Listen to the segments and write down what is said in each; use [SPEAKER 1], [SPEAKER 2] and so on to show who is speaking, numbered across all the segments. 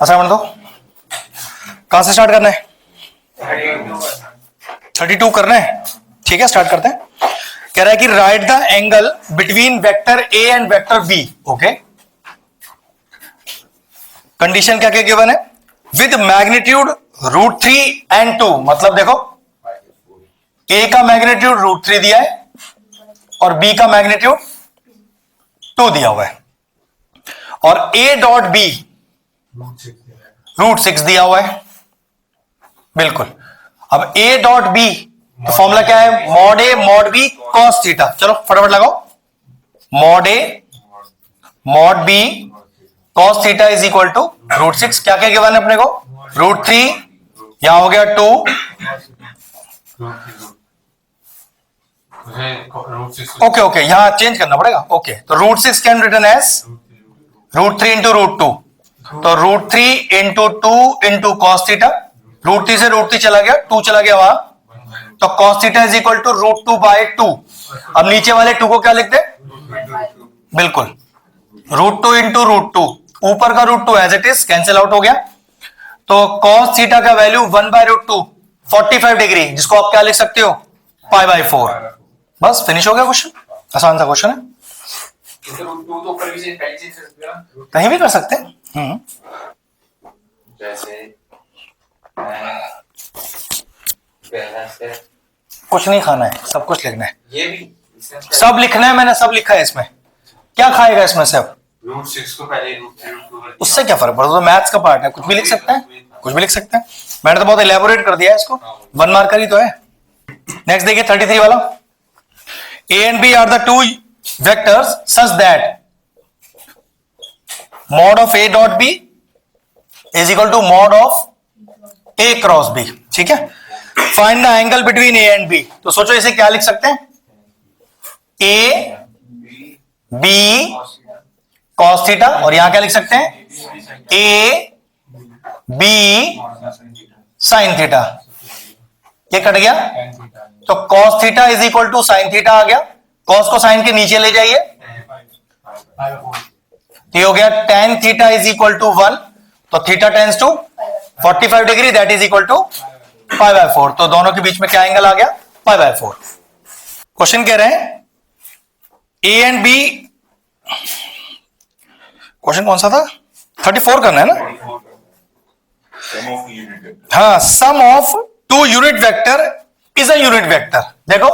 [SPEAKER 1] Assignment दो। कहां से स्टार्ट करना है? 32 करना है। ठीक है, स्टार्ट करते हैं। कह रहा है कि write the angle between vector A and vector B. Okay, condition क्या क्या गिवन है? विद मैग्नीट्यूड √3 and 2, मतलब देखो ए का मैग्नीट्यूड √3 दिया है और बी का मैग्नीट्यूड 2 दिया हुआ है, और ए डॉट बी √6 दिया हुआ है। बिल्कुल। अब ए डॉट बी, तो फॉर्मूला क्या है? Mod A mod B cos theta. चलो फटाफट लगाओ। Mod A mod B cos theta is equal to √6। क्या क्या गिवन है अपने को? √3, यहां हो गया 2, ओके ओके, यहां चेंज करना पड़ेगा। ओके, तो √6 कैन रिटन एज √3 इंटू √2, तो √3 इंटू 2 इंटू कॉस थीटा। √3 से √3 चला गया, 2 चला गया वहां, तो cos theta is equal to √2/2। अब नीचे वाले 2 को क्या लिखते हैं? बिल्कुल, √2 इंटू √2, ऊपर का √2 as it is cancel out हो गया, तो कॉस थीटा का वैल्यू 1/√2 45 डिग्री, जिसको आप क्या लिख सकते हो? π/4। बस फिनिश हो गया क्वेश्चन। आसान सा क्वेश्चन है, कहीं भी कर सकते हैं। कुछ नहीं खाना है, सब कुछ लिखना है। ये भी सब लिखना है, मैंने सब लिखा है इसमें। क्या खाएगा इसमें से? अब √6 को पहले उससे क्या फर्क पड़ता है? तो मैथ्स का पार्ट है, कुछ भी लिख सकते हैं, कुछ भी लिख सकते हैं। मैंने तो बहुत इलेबोरेट कर दिया है इसको, 1 मार्कर ही तो है। नेक्स्ट देखिए 33 वाला। A and B are the two vectors such that mod of A dot B is equal to mod of A cross B. ठीक है, find the angle between A and B. तो सोचो इसे क्या लिख सकते हैं? ए बी कॉस थीटा, और यहां क्या लिख सकते हैं? A B sine theta. ये कट गया, तो cos theta is equal to sine theta आ गया। कॉस को साइन के नीचे ले जाइए, ये हो गया tan theta is equal to 1, तो theta tends to 45 degree, that is equal to π/4। तो दोनों के बीच में क्या एंगल आ गया? π/4। क्वेश्चन कह रहे हैं ए एंड बी, क्वेश्चन कौन सा था? 34 करना है ना? हाँ, sum of 2 unit vector is a unit vector. देखो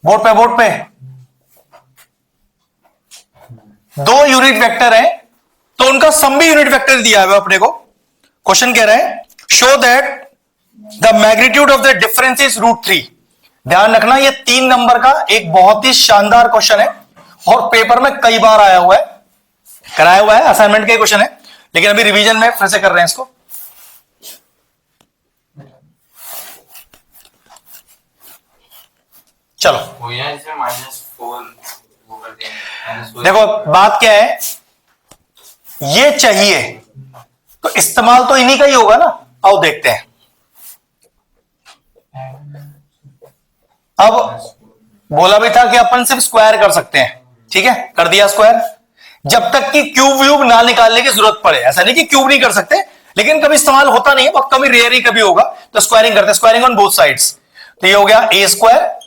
[SPEAKER 1] बोर्ड पे 2 यूनिट वेक्टर है, तो उनका सम भी यूनिट वेक्टर दिया है अपने को। क्वेश्चन कह रहे हैं show that the magnitude of the difference is √3। ध्यान रखना, ये 3 नंबर का एक बहुत ही शानदार क्वेश्चन है और पेपर में कई बार आया हुआ है, कराया हुआ है, असाइनमेंट का क्वेश्चन है, लेकिन अभी रिवीजन में फिर से कर रहे हैं इसको। चलो देखो बात क्या है, ये चाहिए तो इस्तेमाल तो इन्हीं का ही होगा ना। आओ देखते हैं। अब बोला भी था कि अपन सिर्फ स्क्वायर कर सकते हैं, ठीक है, कर दिया स्क्वायर। जब तक कि क्यूब व्यूब ना निकालने की जरूरत पड़े, ऐसा नहीं कि क्यूब नहीं कर सकते, लेकिन कभी इस्तेमाल होता नहीं है, बहुत कभी रेयर ही कभी होगा, तो स्क्वायरिंग करते हैं, स्क्वायरिंग ऑन बोथ साइड्स। तो ये हो गया a²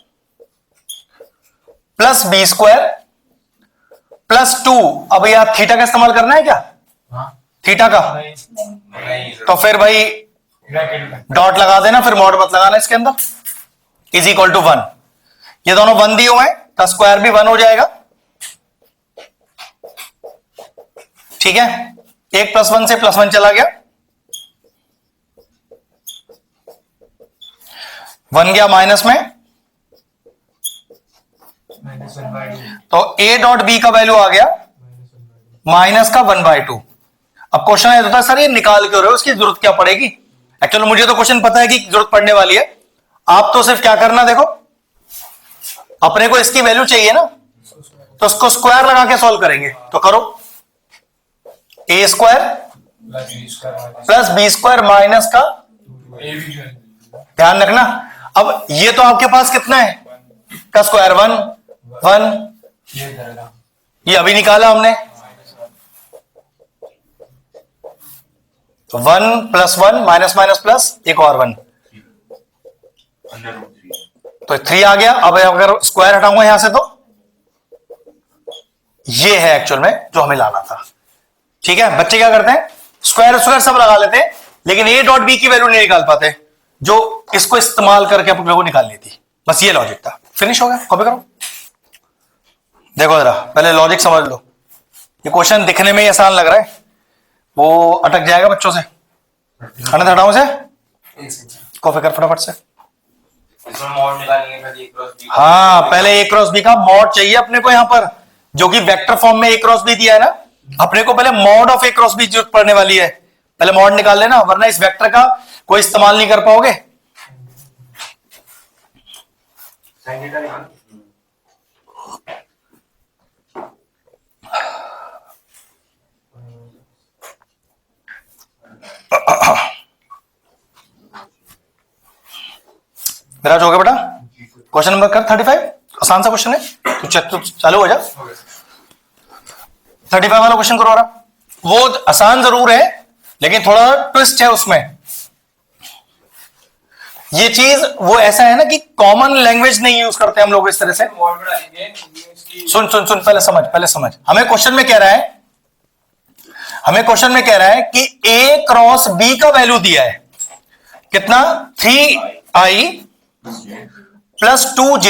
[SPEAKER 1] प्लस b² प्लस 2। अब यहां थीटा का इस्तेमाल करना है क्या? थीटा का तो फिर भाई डॉट लगा देना, फिर मॉड मत लगाना इसके अंदर, इज इक्वल टू 1। ये दोनों 1 दिए हुए हैं, तो स्क्वायर भी 1 हो जाएगा। ठीक है, 1 + 1 से +1 चला गया, 1 गया माइनस में, तो a डॉट b का वैल्यू आ गया माइनस का 1/2। अब क्वेश्चन ये होता है सर ये निकाल के हो रहे हो, उसकी जरूरत क्या पड़ेगी? एक्चुअली मुझे तो क्वेश्चन पता है कि जरूरत पड़ने वाली है। आप तो सिर्फ क्या करना, देखो अपने को इसकी वैल्यू चाहिए ना, तो उसको स्क्वायर लगा के सॉल्व करेंगे। तो करो, a² प्लस b² माइनस का, ध्यान रखना। अब ये तो आपके पास कितना है का स्क्वायर? 1 1, ये अभी निकाला हमने, 1 + 1 माइनस माइनस प्लस एक और 1, तो 3 आ गया। अब अगर स्क्वायर हटाऊंगा यहां से तो ये है एक्चुअल में जो हमें लाना था। ठीक है, बच्चे क्या करते हैं, स्क्वायर स्क्वायर सब लगा लेते हैं, लेकिन a डॉट बी की वैल्यू नहीं निकाल पाते, जो इसको इस्तेमाल करके अपन लोगों को निकालनी थी। बस ये लॉजिक था, फिनिश हो गया। कॉपी करो, देखो जरा पहले लॉजिक समझ लो। ये क्वेश्चन दिखने में ही आसान लग रहा है, वो अटक जाएगा बच्चों से। खाना हटाओ से, कॉपी कर फटाफट से।
[SPEAKER 2] मॉड निकालेंगे,
[SPEAKER 1] हाँ, पहले a क्रॉस बी का मॉड चाहिए अपने को यहां पर, जो कि वेक्टर फॉर्म में a क्रॉस बी दिया है ना। अपने को पहले mod of a cross B जरूरत पड़ने वाली है, पहले मॉड निकाल लेना, वरना इस वेक्टर का कोई इस्तेमाल नहीं कर पाओगे। मेरा हो गया बेटा, क्वेश्चन नंबर कर 35, आसान सा क्वेश्चन है, तो चालू हो जा। 35 वाला क्वेश्चन करो। रहा वो आसान जरूर है, लेकिन थोड़ा ट्विस्ट है उसमें। ये चीज वो ऐसा है ना कि कॉमन लैंग्वेज नहीं यूज करते हम लोग इस तरह से। सुन सुन सुन, पहले समझ। हमें क्वेश्चन में कह रहा है, कि a क्रॉस b का वैल्यू दिया है कितना, 3i + 2j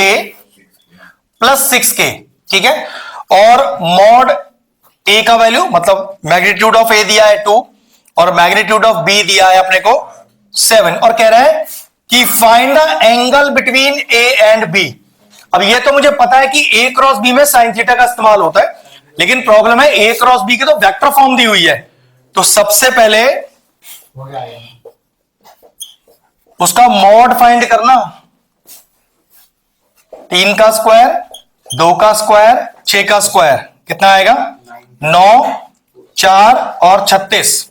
[SPEAKER 1] + 6k। ठीक है, और मॉड a का वैल्यू मतलब मैग्नीट्यूड ऑफ a दिया है 2 और मैग्नीट्यूड ऑफ b दिया है अपने को 7, और कह रहा है कि find the angle between a and b। अब ये तो मुझे पता है कि a क्रॉस b में साइन थीटा का इस्तेमाल होता है, लेकिन प्रॉब्लम है a क्रॉस b की तो वेक्टर फॉर्म दी हुई है। तो सबसे पहले उसका मॉड फाइंड करना, 3 का स्क्वायर, 2 का स्क्वायर, 6 का स्क्वायर, कितना आएगा 9, 4 और 36,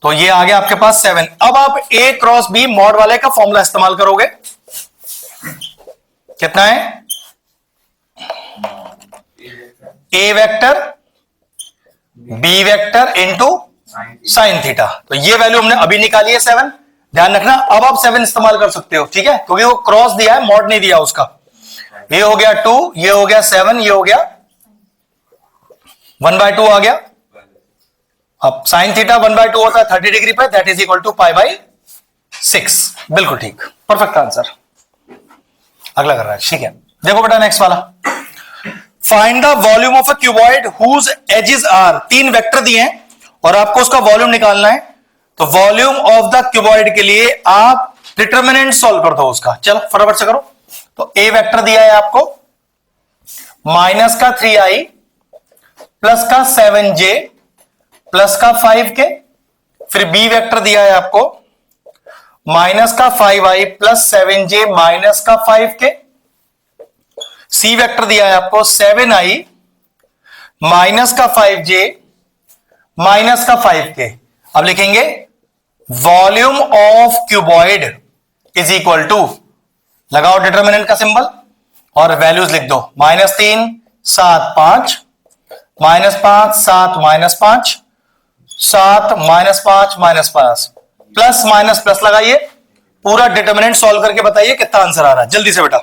[SPEAKER 1] तो ये आ गया आपके पास 7। अब आप a क्रॉस b मॉड वाले का फॉर्मूला इस्तेमाल करोगे, कितना है, a vector b vector into sine theta. तो ये वैल्यू हमने अभी निकाली है 7, ध्यान रखना। अब आप 7 इस्तेमाल कर सकते हो, ठीक है, क्योंकि वो क्रॉस दिया है, मॉड नहीं दिया उसका। ये हो गया 2, ये हो गया 7, ये हो गया 1/2 आ गया। अब साइन थीटा 1/2 होता है 30 डिग्री पे, दैट इज इक्वल टू π/6। बिल्कुल ठीक, परफेक्ट आंसर। अगला कर रहा है, ठीक है। देखो बेटा नेक्स्ट वाला, find the volume of a cuboid whose edges are. 3 vector दिए हैं और आपको उसका वॉल्यूम निकालना है। तो वॉल्यूम ऑफ द क्यूबॉइड के लिए आप डिटरमिनेंट सॉल्व कर दो उसका। चलो फटाफट से करो। तो ए वेक्टर दिया है आपको माइनस का 3i प्लस का 7j प्लस का 5k। फिर बी वेक्टर दिया है आपको माइनस का 5i प्लस 7j माइनस का 5k। सी वेक्टर दिया है आपको 7i माइनस का 5j माइनस का 5k। अब लिखेंगे volume of cuboid is equal to, लगाओ डिटरमिनेंट का सिंबल और वैल्यूज लिख दो, -3 7 5 -5 7 -5 7 -5 -5 प्लस माइनस प्लस लगाइए, पूरा डिटरमिनेंट सॉल्व करके बताइए कितना आंसर आ रहा है जल्दी से बेटा।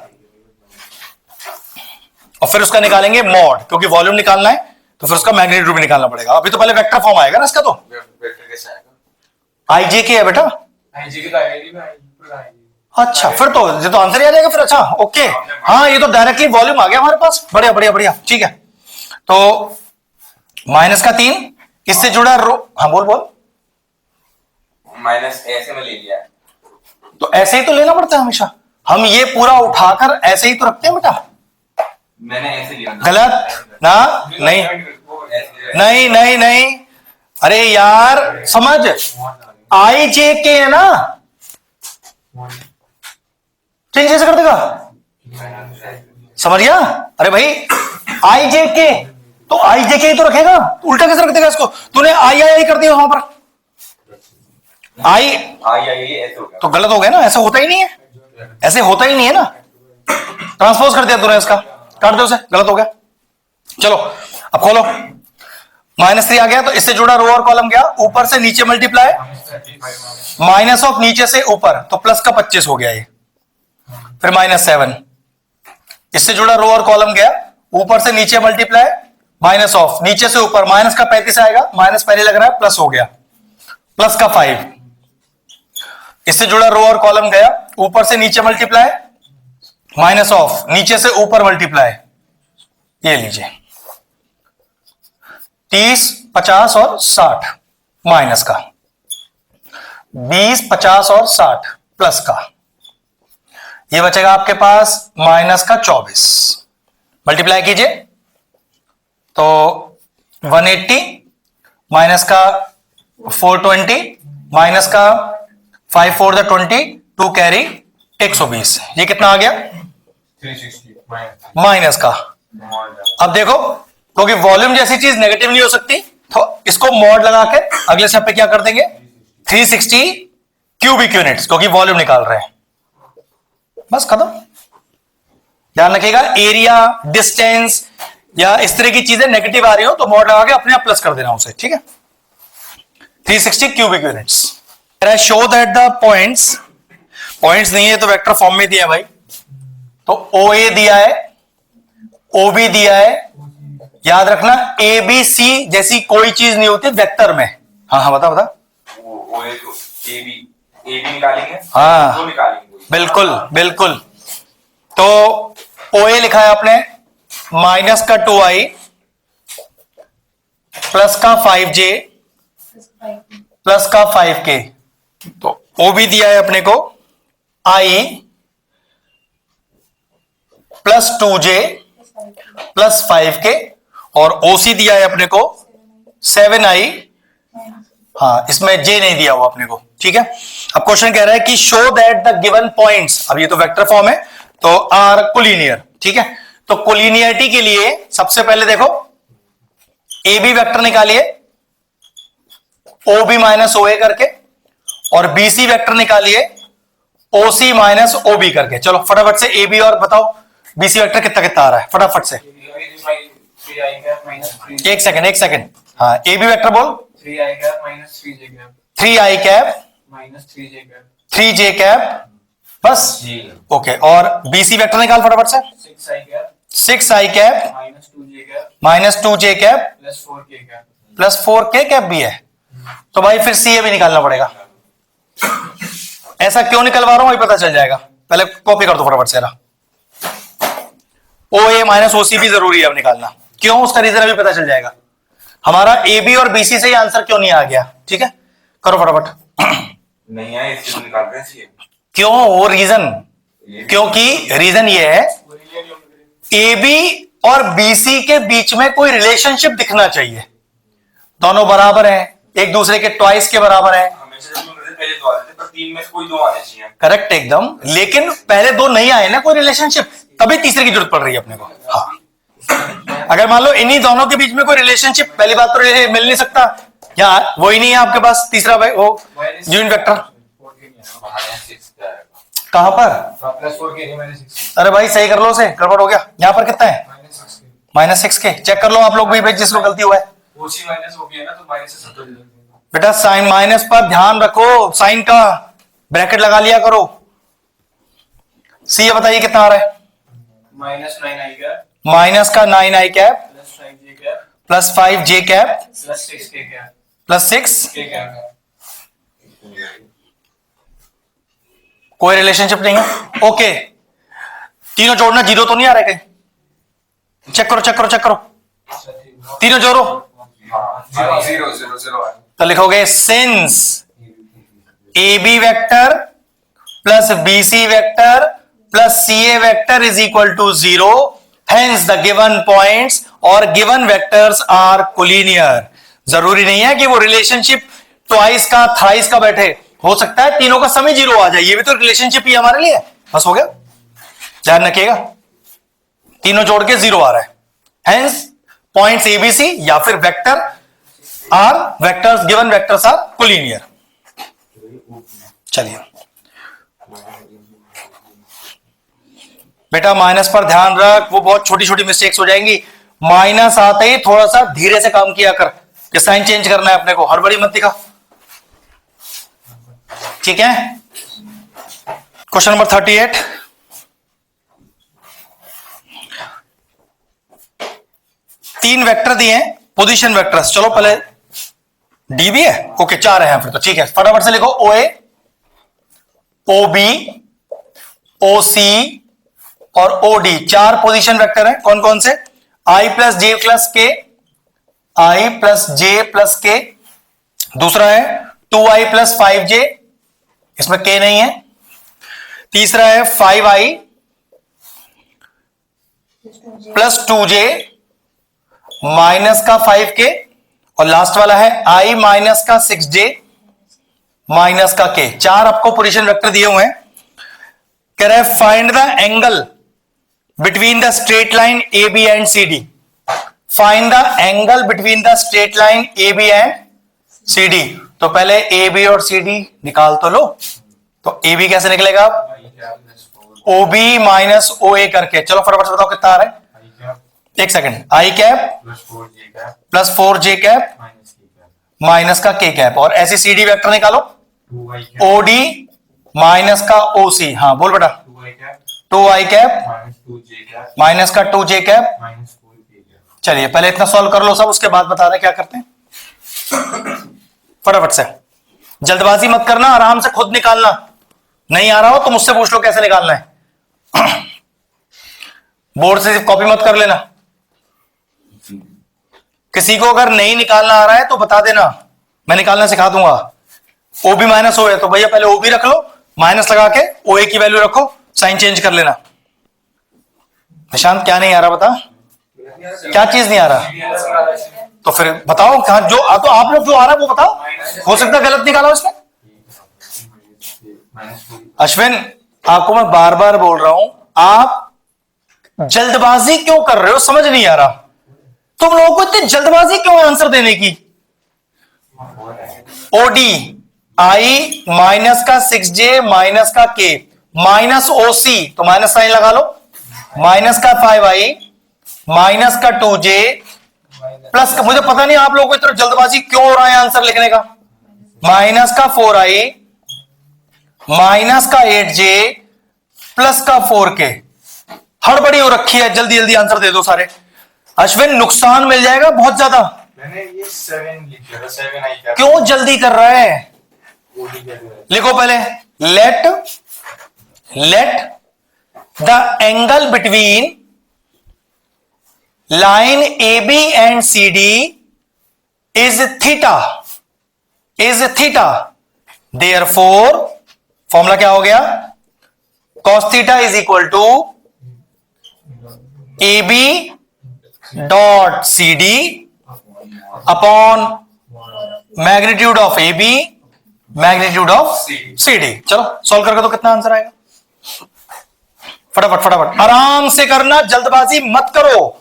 [SPEAKER 1] और फिर उसका निकालेंगे मॉड, क्योंकि वॉल्यूम निकालना है तो फिर उसका मैग्नीट्यूड भी निकालना पड़ेगा। अभी तो पहले वेक्टर फॉर्म आएगा ना इसका, तो आईजे के है बेटा, अच्छा फिर तो ये तो आंसर ही आ जाएगा फिर। अच्छा ओके, हाँ ये तो डायरेक्टली वॉल्यूम आ गया हमारे पास, बढ़िया बढ़िया बढ़िया, ठीक है। तो माइनस का 3 इससे जुड़ा रो, हाँ बोल बोल।
[SPEAKER 2] माइनस ऐसे में ले लिया,
[SPEAKER 1] तो ऐसे ही तो लेना पड़ता है हमेशा, हम ये पूरा उठाकर ऐसे ही तो रखते हैं बेटा।
[SPEAKER 2] मैंने ऐसे लिया,
[SPEAKER 1] गलत ना, नहीं नहीं नहीं नहीं, अरे यार समझ, आई जे के है ना, चेंज कैसे कर देगा, समझ गया। अरे भाई आई जे के, तो आई जे के ही तो रखेगा, तो उल्टा कैसे रख देगा इसको, तूने आई आई कर दिया वहां पर, आई
[SPEAKER 2] ऐसे हो गया,
[SPEAKER 1] तो गलत हो गया ना, ऐसा होता ही नहीं है, ऐसे होता ही नहीं है ना, ट्रांसपोज कर दिया तूने इसका, काट दो उसे, गलत हो गया। चलो अब खोलो, -3 आ गया तो इससे जुड़ा रो और कॉलम गया, ऊपर से नीचे मल्टीप्लाई, माइनस ऑफ नीचे से ऊपर तो प्लस का 25 हो गया ये, फिर -7, इससे जुड़ा रो और कॉलम गया, ऊपर से नीचे मल्टीप्लाई, माइनस ऑफ नीचे से ऊपर माइनस का 35 आएगा, माइनस पहले लग रहा है प्लस हो गया, प्लस का 5, इससे जुड़ा रो और कॉलम गया, ऊपर से नीचे मल्टीप्लाई, माइनस ऑफ नीचे से ऊपर मल्टीप्लाई, ये लीजिए 30, 50 और 60 माइनस का, 20, 50 और 60 प्लस का, ये बचेगा आपके पास माइनस का 24, मल्टीप्लाई कीजिए तो 180 माइनस का 420 माइनस का 5 4 द 20 2 कैरी 120, ये कितना आ गया
[SPEAKER 3] 360
[SPEAKER 1] माइनस का। अब देखो क्योंकि वॉल्यूम जैसी चीज नेगेटिव नहीं हो सकती तो इसको मॉड लगा के अगले स्टेप पे क्या कर देंगे 360 क्यूबिक यूनिट्स, क्योंकि वॉल्यूम निकाल रहे हैं, बस खत्म। ध्यान रखिएगा एरिया डिस्टेंस या इस तरह की चीजें नेगेटिव आ रही हो तो मॉड लगा के अपने आप प्लस कर देना उसे, ठीक है। 360 cubic units. Show that the points नहीं है तो वेक्टर फॉर्म में दिया है भाई, तो ओ ए दिया है, ओ बी दिया है, याद रखना ए बी सी जैसी कोई चीज नहीं होती वेक्टर में। हाँ हाँ बता
[SPEAKER 2] वो ए तो ए बी निकालेंगे,
[SPEAKER 1] हाँ
[SPEAKER 2] वो निकालेंगे,
[SPEAKER 1] बिल्कुल बिल्कुल। तो ओ ए लिखा है आपने माइनस का 2i प्लस का 5j प्लस का 5k, तो ओ भी दिया है अपने को i plus 2j plus 5k और ओसी दिया है अपने को 7i, हाँ इसमें j नहीं दिया हुआ अपने को, ठीक है। अब क्वेश्चन कह रहा है कि show that the given points, अब ये तो वेक्टर फॉर्म है तो आर कोलिनियर, ठीक है। तो कोलिनियरिटी के लिए सबसे पहले देखो ए बी वेक्टर निकालिए ओ बी माइनस ओ ए करके, और बी सी वेक्टर निकालिए ओ सी माइनस ओ बी करके। चलो फटाफट से ए बी और बताओ बी सी वेक्टर कितना कितना आ रहा है फटाफट से। एक सेकंड, हाँ ए बी वेक्टर बोल
[SPEAKER 3] 3i cap minus 3j cap
[SPEAKER 1] 3i cap
[SPEAKER 3] minus 3j cap
[SPEAKER 1] 3j cap बस, ओके। और बी सी वेक्टर निकाल फटाफट से
[SPEAKER 3] 6i cap
[SPEAKER 1] 6i cap
[SPEAKER 3] minus 2j cap
[SPEAKER 1] minus 2j cap
[SPEAKER 3] plus 4k cap।
[SPEAKER 1] Plus 4k cap भी है, तो भाई फिर सी ए भी निकालना पड़ेगा। ऐसा क्यों निकलवा रहा हूं वही पता चल जाएगा, पहले कॉपी कर दो फटाफट से। ओ ए माइनस ओ सी भी जरूरी है अब निकालना, क्यों उसका रीजन अभी पता चल जाएगा। हमारा ए बी और बी सी से ही आंसर क्यों नहीं आ गया, ठीक है करो फटाफट।
[SPEAKER 2] नहीं है इससे निकाल रहे हैं,
[SPEAKER 1] क्यों वो रीजन, क्योंकि रीजन ये है ए बी और बी सी के बीच में कोई रिलेशनशिप दिखना चाहिए, दोनों बराबर हैं, एक दूसरे के ट्वाइस के बराबर हैं,
[SPEAKER 2] हमेशा जब पहले दो आते थे पर तीन में से कोई दो आने चाहिए।
[SPEAKER 1] करेक्ट एकदम, लेकिन पहले दो नहीं आए ना कोई रिलेशनशिप, तभी तीसरे की जरूरत पड़ रही है अपने को। हाँ अगर मान लो इन्हीं दोनों के बीच में कोई रिलेशनशिप, पहली बात तो मिल नहीं सकता, या वो ही नहीं है आपके पास तीसरा भाई वो यूनिट वेक्टर कहां पर,
[SPEAKER 3] प्लस 4k नहीं minus 6
[SPEAKER 1] अरे भाई सही कर लो उसे, गड़बड़ हो गया। यहाँ पर कितना है
[SPEAKER 3] minus 6k
[SPEAKER 1] -6k, चेक कर लो आप लोग भी भाई जिसको गलती हुआ है।
[SPEAKER 3] ओसी माइनस हो गया ना तो माइनस से 70
[SPEAKER 1] बेटा साइन माइनस पर ध्यान रखो, साइन का ब्रैकेट लगा लिया करो। सी ये बताइए कितना आ रहा है,
[SPEAKER 3] minus 9i cap
[SPEAKER 1] माइनस का 9i cap
[SPEAKER 3] plus 5j cap
[SPEAKER 1] plus 5j cap
[SPEAKER 3] plus 6k cap
[SPEAKER 1] plus 6,
[SPEAKER 3] k cap
[SPEAKER 1] कोई रिलेशनशिप नहीं है, ओके। तीनों जोड़ना जीरो तो नहीं आ रहा है कहीं, चेक करो तीनों जोड़ो,
[SPEAKER 2] जीरो
[SPEAKER 1] तो लिखोगे since A B vector plus B C vector plus C A vector is equal to 0, hence the given points और गिवन वेक्टर्स आर कोलिनियर। जरूरी नहीं है कि वो रिलेशनशिप ट्वाइस का थ्राइस का बैठे, हो सकता है तीनों का सम ही 0 आ जाए, ये भी तो रिलेशनशिप ही हमारे लिए, बस हो गया। ध्यान रखिएगा तीनों जोड़ के 0 आ रहा है, हेंस पॉइंट्स एबीसी या फिर vector are vectors given vectors are collinear. चलिए बेटा माइनस पर ध्यान रख, वो बहुत छोटी छोटी मिस्टेक्स हो जाएंगी, माइनस आते ही थोड़ा सा धीरे से काम किया कर, कि साइन चेंज करना है अपने को, हड़बड़ी मत दिखा। ठीक है, क्वेश्चन नंबर 38। तीन वेक्टर दिए हैं, पोजीशन वेक्टर्स। चलो पहले डी भी है, ओके 4 है फिर तो ठीक है, फटाफट से लिखो। ओ ए, ओ बी, ओ सी और ओ डी, 4 पोजीशन वेक्टर हैं। कौन कौन से? आई प्लस जे प्लस के, आई प्लस जे प्लस के। दूसरा है 2i प्लस 5j, इसमें के नहीं है। तीसरा है 5i प्लस 2j माइनस का 5k। और लास्ट वाला है i माइनस का 6j माइनस का k। 4 आपको पोजीशन वेक्टर दिए हुए हैं। कह रहे हैं find the angle between the straight line A B and C D. Find the angle between the straight line A B and C D. तो पहले ए बी और सी डी निकाल तो लो। तो ए बी कैसे निकलेगा? ओ बी माइनस ओ ए करके। चलो फटाफट से बताओ कितना आ रहा है। एक second, I cap plus 4j cap minus का k कैप। और ऐसी सी डी वेक्टर निकालो, ओ डी माइनस का ओ सी। हाँ बोल बेटा। 2i कैप माइनस का 2j कैप। चलिए पहले इतना सॉल्व कर लो सब, उसके बाद बता रहे क्या करते हैं। फटाफट से, जल्दबाजी मत करना, आराम से खुद निकालना। नहीं आ रहा हो तो मुझसे पूछ लो कैसे निकालना है। बोर्ड से कॉपी मत कर लेना। किसी को अगर नहीं निकालना आ रहा है तो बता देना, मैं निकालना सिखा दूंगा। ओ बी माइनस ओ है तो भैया पहले ओ बी रख लो, माइनस लगा के ओ ए की वैल्यू रखो, साइन चेंज कर लेना। निशांत क्या नहीं आ रहा बता, क्या चीज नहीं आ रहा? तो फिर बताओ कहां जो तो आप लोग जो आ रहा है वो बताओ। हो सकता है गलत निकाला उसने। अश्विन आपको मैं बार बार बोल रहा हूं, आप जल्दबाजी क्यों कर रहे हो, समझ नहीं आ रहा। तुम लोगों को इतनी जल्दबाजी क्यों है आंसर देने की? ओडी आई माइनस का 6j माइनस का k माइनस ओ सी, तो माइनस साइन लगा लो, माइनस का 5i माइनस का 2j प्लस का, मुझे पता नहीं आप लोगों को इतना जल्दबाजी क्यों हो रहा है आंसर लिखने का, माइनस का 4i माइनस का 8j प्लस का 4k। हड़बड़ी हो रखी है, जल्दी जल्दी आंसर दे दो सारे। अश्विन नुकसान मिल जाएगा बहुत ज्यादा।
[SPEAKER 2] मैंने ये 7 लिख दिया, 7 आई क्या?
[SPEAKER 1] क्यों जल्दी कर रहा है? लिखो पहले, let the angle between line A B and C D is theta, therefore formula क्या हो गया? cos theta is equal to A B dot C D upon magnitude of A B magnitude of C D. चलो solve करके तो कितना answer आएगा? फटाफट फटाफट आराम से करना, जल्दबाजी मत करो।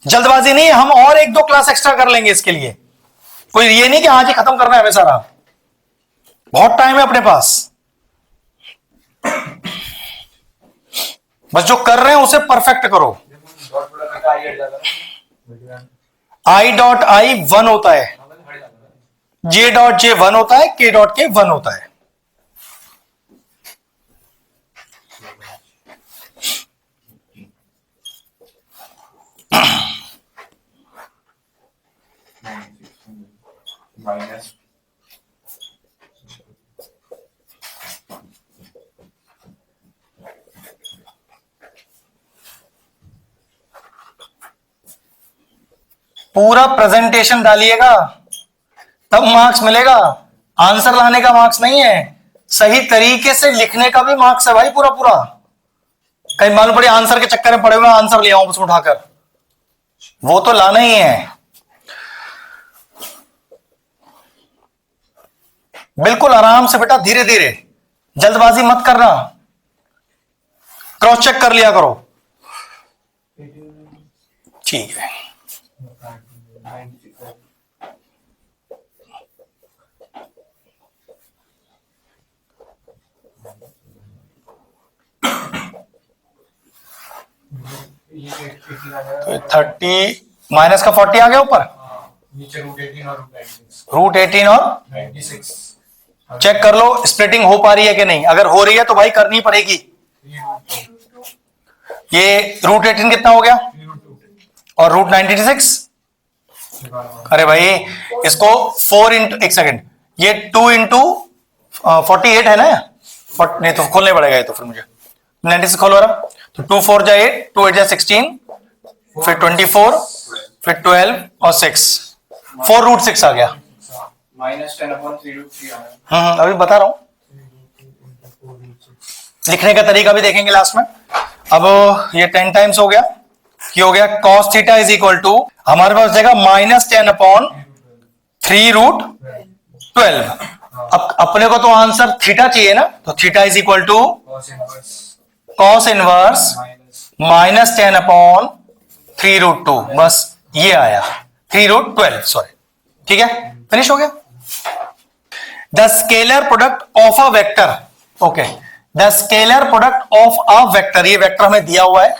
[SPEAKER 1] जल्दबाजी नहीं, हम और 1-2 क्लास एक्स्ट्रा कर लेंगे इसके लिए। कोई ये नहीं कि आज ही खत्म करना है हमें सारा, बहुत टाइम है अपने पास। बस जो कर रहे हैं उसे परफेक्ट करो। आई डॉट आई 1 होता है, जे डॉट जे 1 होता है, के डॉट के 1 होता है।
[SPEAKER 2] माइनस
[SPEAKER 1] पूरा प्रेजेंटेशन डालिएगा तब मार्क्स मिलेगा। आंसर लाने का मार्क्स नहीं है, सही तरीके से लिखने का भी मार्क्स है भाई पूरा पूरा। कहीं मालूम पड़ी आंसर के चक्कर में पड़े हुए आंसर ले आऊं उसमें उठाकर, वो तो लाना ही है। बिल्कुल आराम से बेटा, धीरे धीरे, जल्दबाजी मत करना, क्रॉस चेक कर लिया करो। ठीक है,
[SPEAKER 3] ये 18 आ गया।
[SPEAKER 1] तो 30 माइनस का 40 आ गया ऊपर,
[SPEAKER 3] हाँ, नीचे रूट 18 और रूट 96।
[SPEAKER 1] रूट 18 और
[SPEAKER 3] 96
[SPEAKER 1] चेक कर लो स्प्लिटिंग हो पा रही है कि नहीं। अगर हो रही है तो भाई करनी पड़ेगी। ये रूट 18 कितना हो गया और रूट 96। अरे भाई इसको 4 इंटू, एक सेकेंड, ये 2 इंटू 48 है ना, नहीं तो खोलने पड़ेगा ये तो फिर मुझे 96 खोलो रहा। तो 2 4 जा 8, 2 8 जा 16, फिर 24, फिर 12 और 6, 4 रूट 6 आ गया।
[SPEAKER 3] -10/3 रूट 3 आ गया।
[SPEAKER 1] अभी बता रहा हूं, लिखने का तरीका भी देखेंगे लास्ट में। अब ये 10 टाइम्स हो गया, क्या हो गया, cos theta is equal to हमारे पास जाएगा -10/3 रूट 12। अब अपने को तो आंसर थीटा चाहिए ना, तो theta is equal to cos inverse -10/3 root 2, बस ये आया 3 रूट 12, सॉरी, ठीक है, फिनिश हो गया। The scalar product of a vector, okay, the scalar product of a vector, ये वेक्टर हमें दिया हुआ है,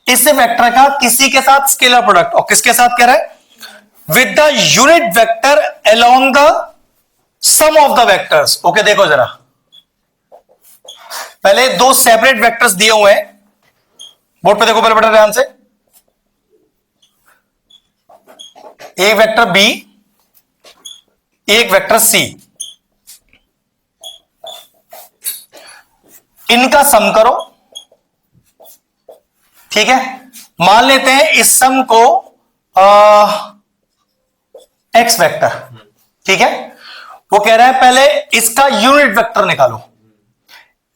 [SPEAKER 1] इस वेक्टर का किसी के साथ स्केलर प्रोडक्ट, और किसके साथ कह रहा है, with the unit vector along the sum of the vectors. Okay देखो जरा, पहले दो सेपरेट वेक्टर्स दिए हुए हैं, बोर्ड पे देखो पहले बेटा ध्यान से, एक वेक्टर बी, एक वेक्टर सी, इनका सम करो, ठीक है। मान लेते हैं इस सम को एक्स वेक्टर, ठीक है। वो कह रहा है पहले इसका यूनिट वेक्टर निकालो,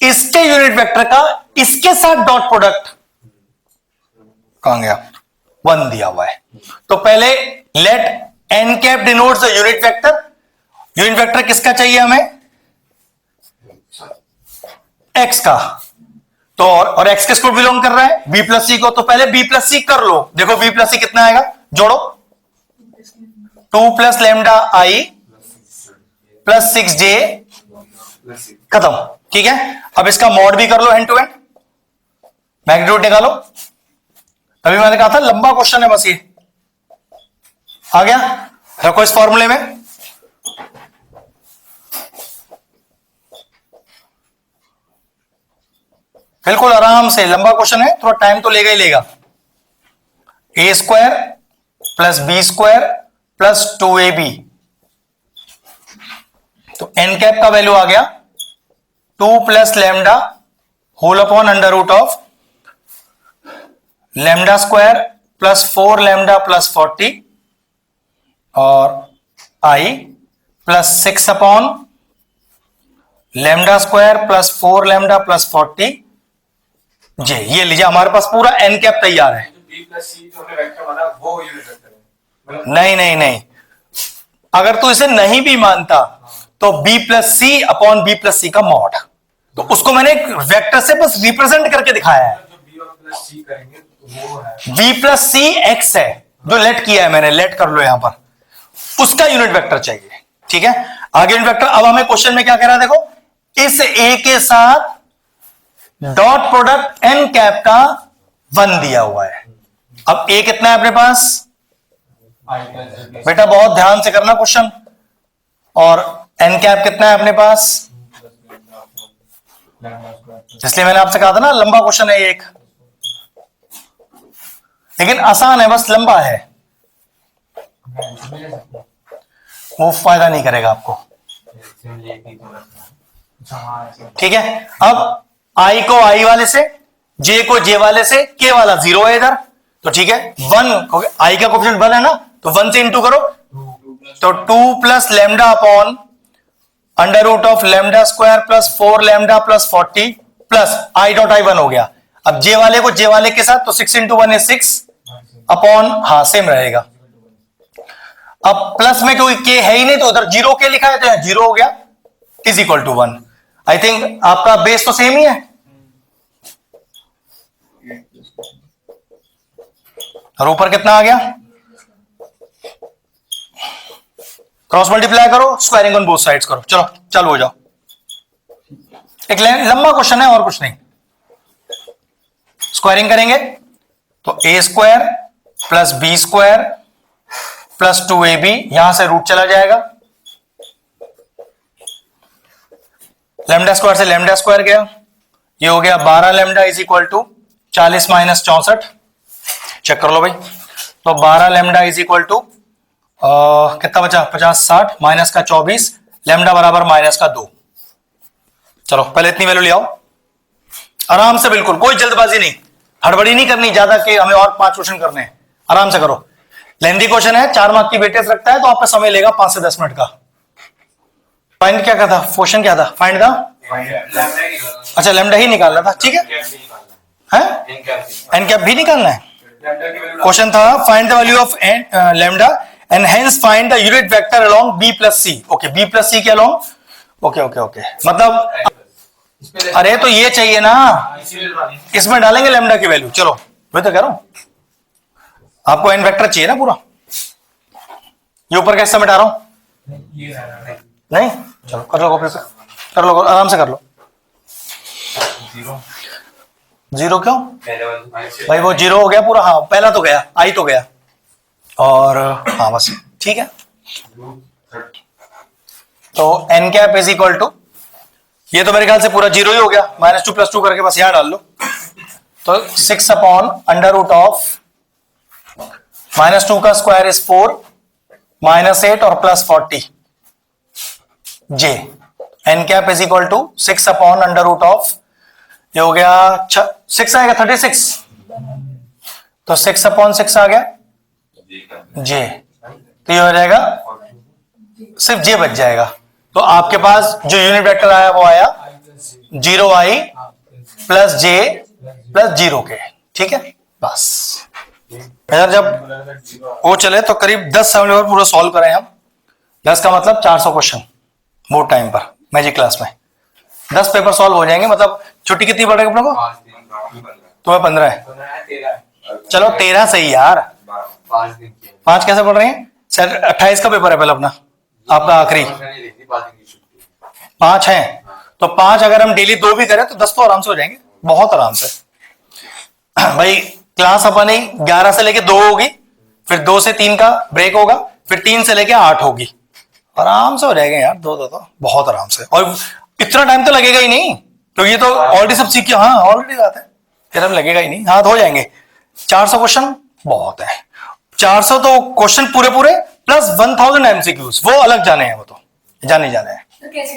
[SPEAKER 1] इसके यूनिट वेक्टर का इसके साथ डॉट प्रोडक्ट, कहां गया, 1 दिया हुआ है। तो पहले let N cap denotes the unit vector, unit vector किसका चाहिए हमें, एक्स का, तो और एक्स किसको बिलोंग कर रहा है, बी प्लस सी को, तो पहले बी प्लस सी कर लो। देखो बी प्लस सी कितना आएगा, जोड़ो, 2 प्लस लैम्डा आई प्लस 6j, खत्म, ठीक है। अब इसका मॉड भी कर लो, एंड टू एंड मैग्नीट्यूड निकालो। अभी मैंने कहा था लंबा क्वेश्चन है, बस ये आ गया, रखो इस फॉर्मूले में, बिल्कुल आराम से, लंबा क्वेश्चन है, थोड़ा टाइम तो लेगा ही लेगा। A square plus B square plus 2ab, तो एन कैप का वैल्यू आ गया 2 plus lambda whole upon under root of lambda square plus 4 lambda plus 40 और I plus 6 upon lambda square plus 4 lambda plus 40 J. ये लीजिए हमारे पास पूरा N cap तैयार है।
[SPEAKER 3] बी प्लस सी जो हमने वेक्टर बना वो यूनिट वेक्टर है, मतलब
[SPEAKER 1] नहीं नहीं नहीं, अगर तू इसे नहीं भी मानता तो बी प्लस सी अपॉन बी प्लस सी का मॉड, तो उसको मैंने एक वेक्टर से बस रिप्रेजेंट करके दिखाया है।
[SPEAKER 3] जो बी और प्लस सी करेंगे तो वो है
[SPEAKER 1] बी प्लस सी एक्स है, जो लेट किया है मैंने, लेट कर लो यहां पर, उसका यूनिट वेक्टर चाहिए, ठीक है। आगे यूनिट वेक्टर, अब हमें क्वेश्चन में क्या कह रहा है, देखो इस ए के साथ डॉट प्रोडक्ट एन कैप का 1 दिया हुआ है। अब ए कितना है अपने पास,
[SPEAKER 3] आई प्लस बी
[SPEAKER 1] बेटा बहुत ध्यान से करना क्वेश्चन, और एन कैप कितना है अपने पास, इसलिए मैंने आपसे कहा था ना लंबा क्वेश्चन है एक, लेकिन आसान है, बस लंबा है, वो फायदा नहीं करेगा आपको, ठीक है। अब आई को आई वाले से, जे को जे वाले से, के वाला 0 है इधर, तो ठीक है, 1 आई का कोफिशिएंट 1 है ना, तो 1 से इंटू करो, तो 2 plus lambda upon under root of lambda square plus 4 lambda plus 40 plus I dot I 1 हो गया। अब जे वाले को जे वाले के साथ, तो 6 इंटू 1 is 6 अपॉन, हाँ सेम रहेगा। अब प्लस में कोई के है ही नहीं, तो उधर 0 के लिखा है, तो 0 हो गया, is equal to 1। I think आपका बेस तो सेम ही है, और ऊपर कितना आ गया, क्रॉस मल्टीप्लाई करो, स्क्वायरिंग ऑन बोथ साइड्स करो, चलो चालू हो जाओ। एक लंबा क्वेश्चन है और कुछ नहीं। स्क्वायरिंग करेंगे तो A square plus B square plus 2ab, यहां से रूट चला जाएगा, लेमडा स्क्वायर से लेमडा स्क्वायर गया, ये हो गया 12 lambda is equal to 40 minus 64, check कर लो भाई। तो 12 लेमडा इज इक्वल टू कितना बचा 50 60 माइनस का 24, लेमडा बराबर माइनस का 2। चलो पहले इतनी वैल्यू ले आओ आराम से, बिल्कुल कोई जल्दबाजी नहीं, हड़बड़ी नहीं करनी ज्यादा कि हमें और 5 क्वेश्चन करने हैं, आराम से करो। लेंथी क्वेश्चन है, 4 मार्क की वेटेज रखता है, तो आपका समय लेगा 5 से 10 मिनट का। फाइंड क्या था, क्वेश्चन क्या था, फाइंड था, अच्छा लेमडा ही निकालना था, ठीक है, एन कैप भी निकालना है। क्वेश्चन था find the value of lambda and hence find the unit vector along B plus C. Okay, B plus C के अलोंग, ओके ओके ओके, मतलब अरे तो ये चाहिए ना, इसमें डालेंगे लेमडा की वैल्यू। चलो मैं तो कह रहा हूं आपको एन वेक्टर चाहिए ना पूरा, ये ऊपर कैसे मिटा रहा हूं, नहीं चलो कर लो, कॉपी पे कर लो, आराम से कर लो। जीरो क्यों भाई, वो जीरो हो गया पूरा, हाँ पहला तो गया, आई तो गया, और हाँ बस ठीक है। तो N cap is equal to, ये तो मेरे ख्याल से पूरा जीरो ही हो गया, -2 + 2 करके बस यहां डाल लो। तो 6 अपॉन अंडर रूट ऑफ -2 का स्क्वायर इज 4 -8 और plus 40 J. N cap is equal to 6 upon under root of, ये हो गया 6 आएगा 36, तो 6 अपॉन 6 आ गया जे, तो ये हो जाएगा, सिर्फ जे बच जाएगा। तो आपके पास जो यूनिट वेक्टर आया वो आया 0i प्लस जे प्लस 0 के, ठीक है बस। यार जब वो चले तो करीब 10 सवाल पूरा सॉल्व करें हम, 10 का मतलब 400 क्वेश्चन मोर टाइम पर मैजिक क्लास में 10 पेपर सॉल्व हो जाएंगे। मतलब छुट्टी कितनी पड़ रही है अपने को, तुम्हें 15 है, चलो 13 सही यार, 5 कैसे पढ़ रहे हैं सर, 28 का पेपर है पहले अपना, आपका आखिरी 5 है, तो 5 अगर हम डेली 2 भी करें तो 10 तो आराम से हो जाएंगे, बहुत आराम से। भाई क्लास अपनी 11 से लेके 2 होगी, फिर 2 से 3 का ब्रेक होगा, फिर 3 से लेके 8 होगी, आराम से हो जाएगा यार, 2 तो बहुत आराम से, और इतना टाइम तो लगेगा ही नहीं, तो ये तो ऑलरेडी सब सीख, हाँ ऑलरेडी बात है, फिर हम लगेगा ही नहीं, हाँ तो हो जाएंगे। 400 क्वेश्चन बहुत है, 400 तो क्वेश्चन पूरे पूरे प्लस 1000 एमसीक्यूज, वो अलग जाने हैं, वो तो जाने हैं।
[SPEAKER 4] तो कैसे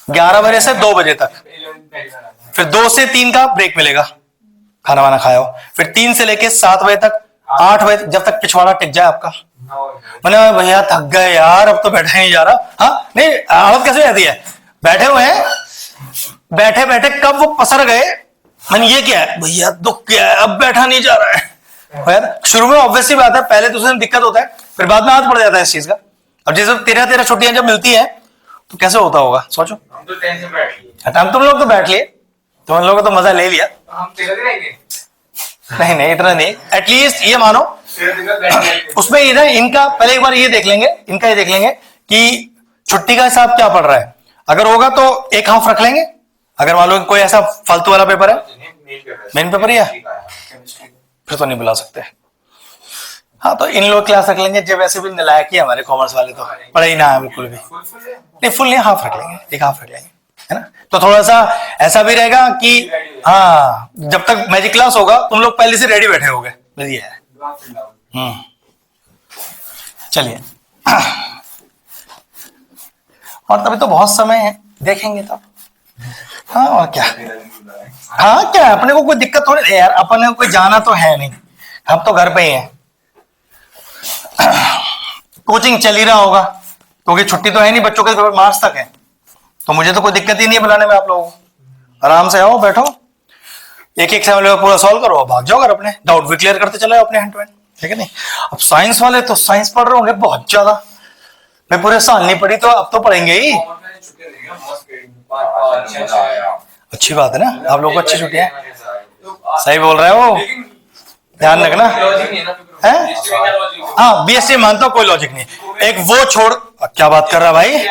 [SPEAKER 1] 11 बजे से 2 बजे तक, फिर 2 से 3 का ब्रेक मिलेगा, खाना वाना खाया हो, फिर 3 से लेके 7 बजे तक, 8 बजे जब तक पिछवाड़ा टिक जाए आपका। मैंने भैया थक गए यार, अब तो बैठे नहीं जा रहा, हाँ नहीं हालत कैसे रहती है, बैठे हुए हैं, बैठे बैठे कब वो पसर गए, मैंने ये क्या है भैया दुख क्या है, अब बैठा नहीं जा रहा है। शुरू में ऑब्वियसली बात है, पहले दूसरे दिन दिक्कत होता है, फिर बाद में आदत पड़ जाता है इस चीज का। अब जैसे 13 छुट्टियां जब मिलती है तो कैसे होता होगा सोचो।
[SPEAKER 3] हम तो 10 से बैठ लिए,
[SPEAKER 1] हम तुम लोग तो बैठ लिए, तुम लोगों को तो मजा ले लिया,
[SPEAKER 3] हम 13 दिन रहेंगे,
[SPEAKER 1] नहीं इतना नहीं, एटलीस्ट ये मानो
[SPEAKER 3] 13 दिन बैठ लिए।
[SPEAKER 1] उसमें ये ना, इनका पहले एक बार ये देख लेंगे, इनका ये देख लेंगे कि छुट्टी का हिसाब क्या पड़ रहा है, अगर होगा तो एक हाफ रख लेंगे, अगर मान लो कोई ऐसा फालतू वाला पेपर है, मेन पेपर ही है, फिर तो नहीं बुला सकते। हाँ तो इन लोग क्लास रख लेंगे, जब वैसे भी नलायक ही हमारे कॉमर्स वाले तो पढ़े ही ना है बिल्कुल भी, नहीं फुल नहीं, हाफ रख लेंगे, एक हाफ रख लेंगे, है ना। तो थोड़ा सा ऐसा भी रहेगा कि हाँ जब तक मैजिक क्लास होगा तुम लोग पहले से रेडी बैठे होगे, बढ़िया है। चलिए और तभी तो बहुत समय है, देखेंगे तब। हाँ और क्या, हाँ क्या अपने को कोई दिक्कत थोड़ी है यार, अपने को कोई जाना तो है नहीं, हम तो घर पे ही हैं। कोचिंग चल ही रहा होगा क्योंकि छुट्टी तो है नहीं, बच्चों के मार्च तक है, तो मुझे तो कोई दिक्कत ही नहीं है बुलाने में आप लोगों को, आराम से आओ बैठो, एक सवाल पूरा सॉल्व करो, भाग जाओ अगर अपने डाउट भी क्लियर करते चले अपने हैंड टू हैंड, ठीक है नहीं। अब साइंस वाले तो साइंस पढ़ रहे होंगे बहुत ज्यादा, मैं पूरे साल नहीं पढ़ी तो अब तो पढ़ेंगे ही, अच्छी बात है ना, आप लोगों को अच्छी छुट्टियां, सही बोल रहे हो, ध्यान रखना है। हाँ बीएससी मानता हूं, कोई लॉजिक नहीं, एक वो छोड़, क्या बात कर रहा है भाई,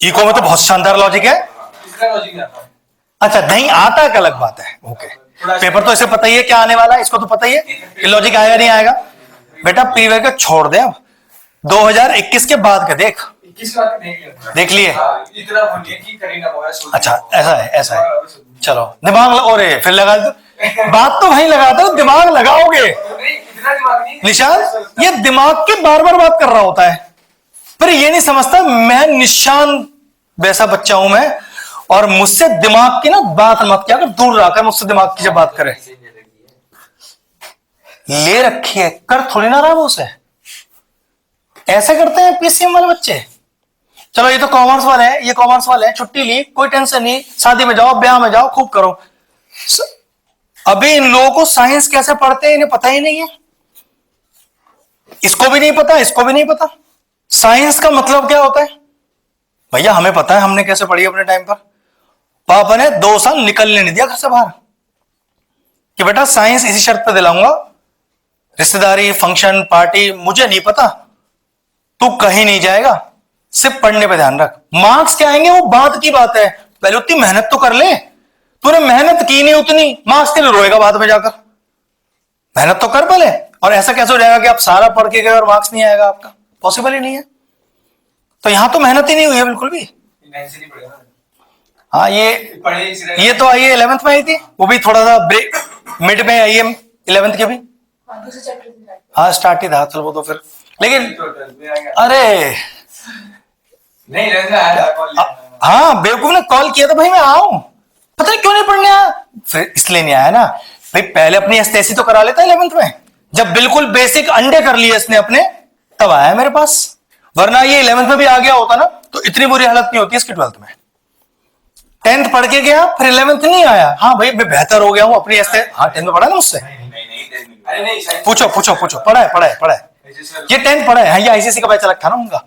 [SPEAKER 1] इको में तो बहुत शानदार लॉजिक है। अच्छा नहीं आता है अलग बात है, ओके पेपर तो इसे पता ही है क्या आने वाला है, इसको तो पता ही है कि लॉजिक आएगा नहीं आएगा। बेटा प्रीवियस का छोड़ दे, अब 2021 के बाद का देख।
[SPEAKER 3] 21 बार देख लिया।
[SPEAKER 1] देख लिए?
[SPEAKER 3] हाँ, इतना बोलिए कि करीना कपूर है।
[SPEAKER 1] अच्छा ऐसा है, ऐसा है। चलो दिमाग और फिर लगा दो। बात तो वही लगाता हूं, दिमाग लगाओगे
[SPEAKER 3] नहीं, इतना दिमाग नहीं।
[SPEAKER 1] निशान। ये दिमाग की बार बार बात कर रहा होता है, पर ये नहीं समझता मैं निशान वैसा बच्चा हूं मैं, और मुझसे दिमाग की ना बात मत किया कर, दूर रखकर मुझसे दिमाग की जब बात करे। ले रखी है, कर थोड़ी ना रहा वो उसे। ऐसे करते हैं पीसीएम वाले बच्चे। चलो ये तो कॉमर्स वाले हैं, ये कॉमर्स वाले हैं, छुट्टी ली, कोई टेंशन नहीं, शादी में जाओ, ब्याह में जाओ, खूब करो। अभी इन लोगों को साइंस कैसे पढ़ते हैं इन्हें पता ही नहीं है। इसको भी नहीं पता, इसको भी नहीं पता साइंस का मतलब क्या होता है। भैया हमें पता है, हमने कैसे पढ़ी अपने टाइम पर। पापा ने 2 साल निकलने नहीं दिया घर से बाहर कि बेटा साइंस इसी शर्त पे दिलाऊंगा, रिश्तेदारी, फंक्शन, पार्टी मुझे नहीं पता, तू कहीं नहीं जाएगा, सिर्फ पढ़ने पे ध्यान रख। मार्क्स क्या आएंगे वो बात की बात है, पहले उतनी मेहनत तो कर ले। तूने मेहनत की नहीं उतनी, मार्क्स के लिए रोएगा बाद में जाकर। मेहनत तो कर पहले। और ऐसा कैसे हो जाएगा कि आप सारा पढ़ के गए और मार्क्स नहीं आएगा आपका, पॉसिबल ही नहीं है। तो यहां तो मेहनत ही नहीं हुई है बिल्कुल भी।
[SPEAKER 3] नाइन्थ नहीं पढ़ेगा।
[SPEAKER 1] हाँ ये तो आई है 11th में आई थी, वो भी थोड़ा सा ब्रेक मिड में आई है 11th के भी।
[SPEAKER 4] हाँ, दूसरे चैप्टर से start।
[SPEAKER 1] हाँ स्टार्ट ही था, चलो वो तो फिर, लेकिन
[SPEAKER 3] तो 12th में आ गया।
[SPEAKER 1] अरे
[SPEAKER 3] नहीं रहता आया कॉल।
[SPEAKER 1] हाँ बेवकूफ ने कॉल किया था भाई मैं आऊं, पता नहीं क्यों नहीं पढ़ने आया, फिर इसलिए नहीं आया ना भाई। पहले अपनी एसटीएसी तो करा लेता 11th में, जब बिल्कुल बेसिक अंडे कर लिए इसने अपने, तब आया मेरे पास। वरना ये 11th में भी आ गया होता ना तो इतनी बुरी हालत नहीं होती इसकी 12th में। 10th पढ़ के गया, फिर 11th नहीं आया। हाँ भाई मैं बेहतर हो गया हूं अपनी एसटीएसी। हाँ 10th में पढ़ा ना मुझसे,
[SPEAKER 3] अरे नहीं साइंस।
[SPEAKER 1] पूछो पूछो पूछो, पढ़ा है ये 10th पढ़ा है। हाँ ये आईसीएसई का बैच अलग था ना उनका।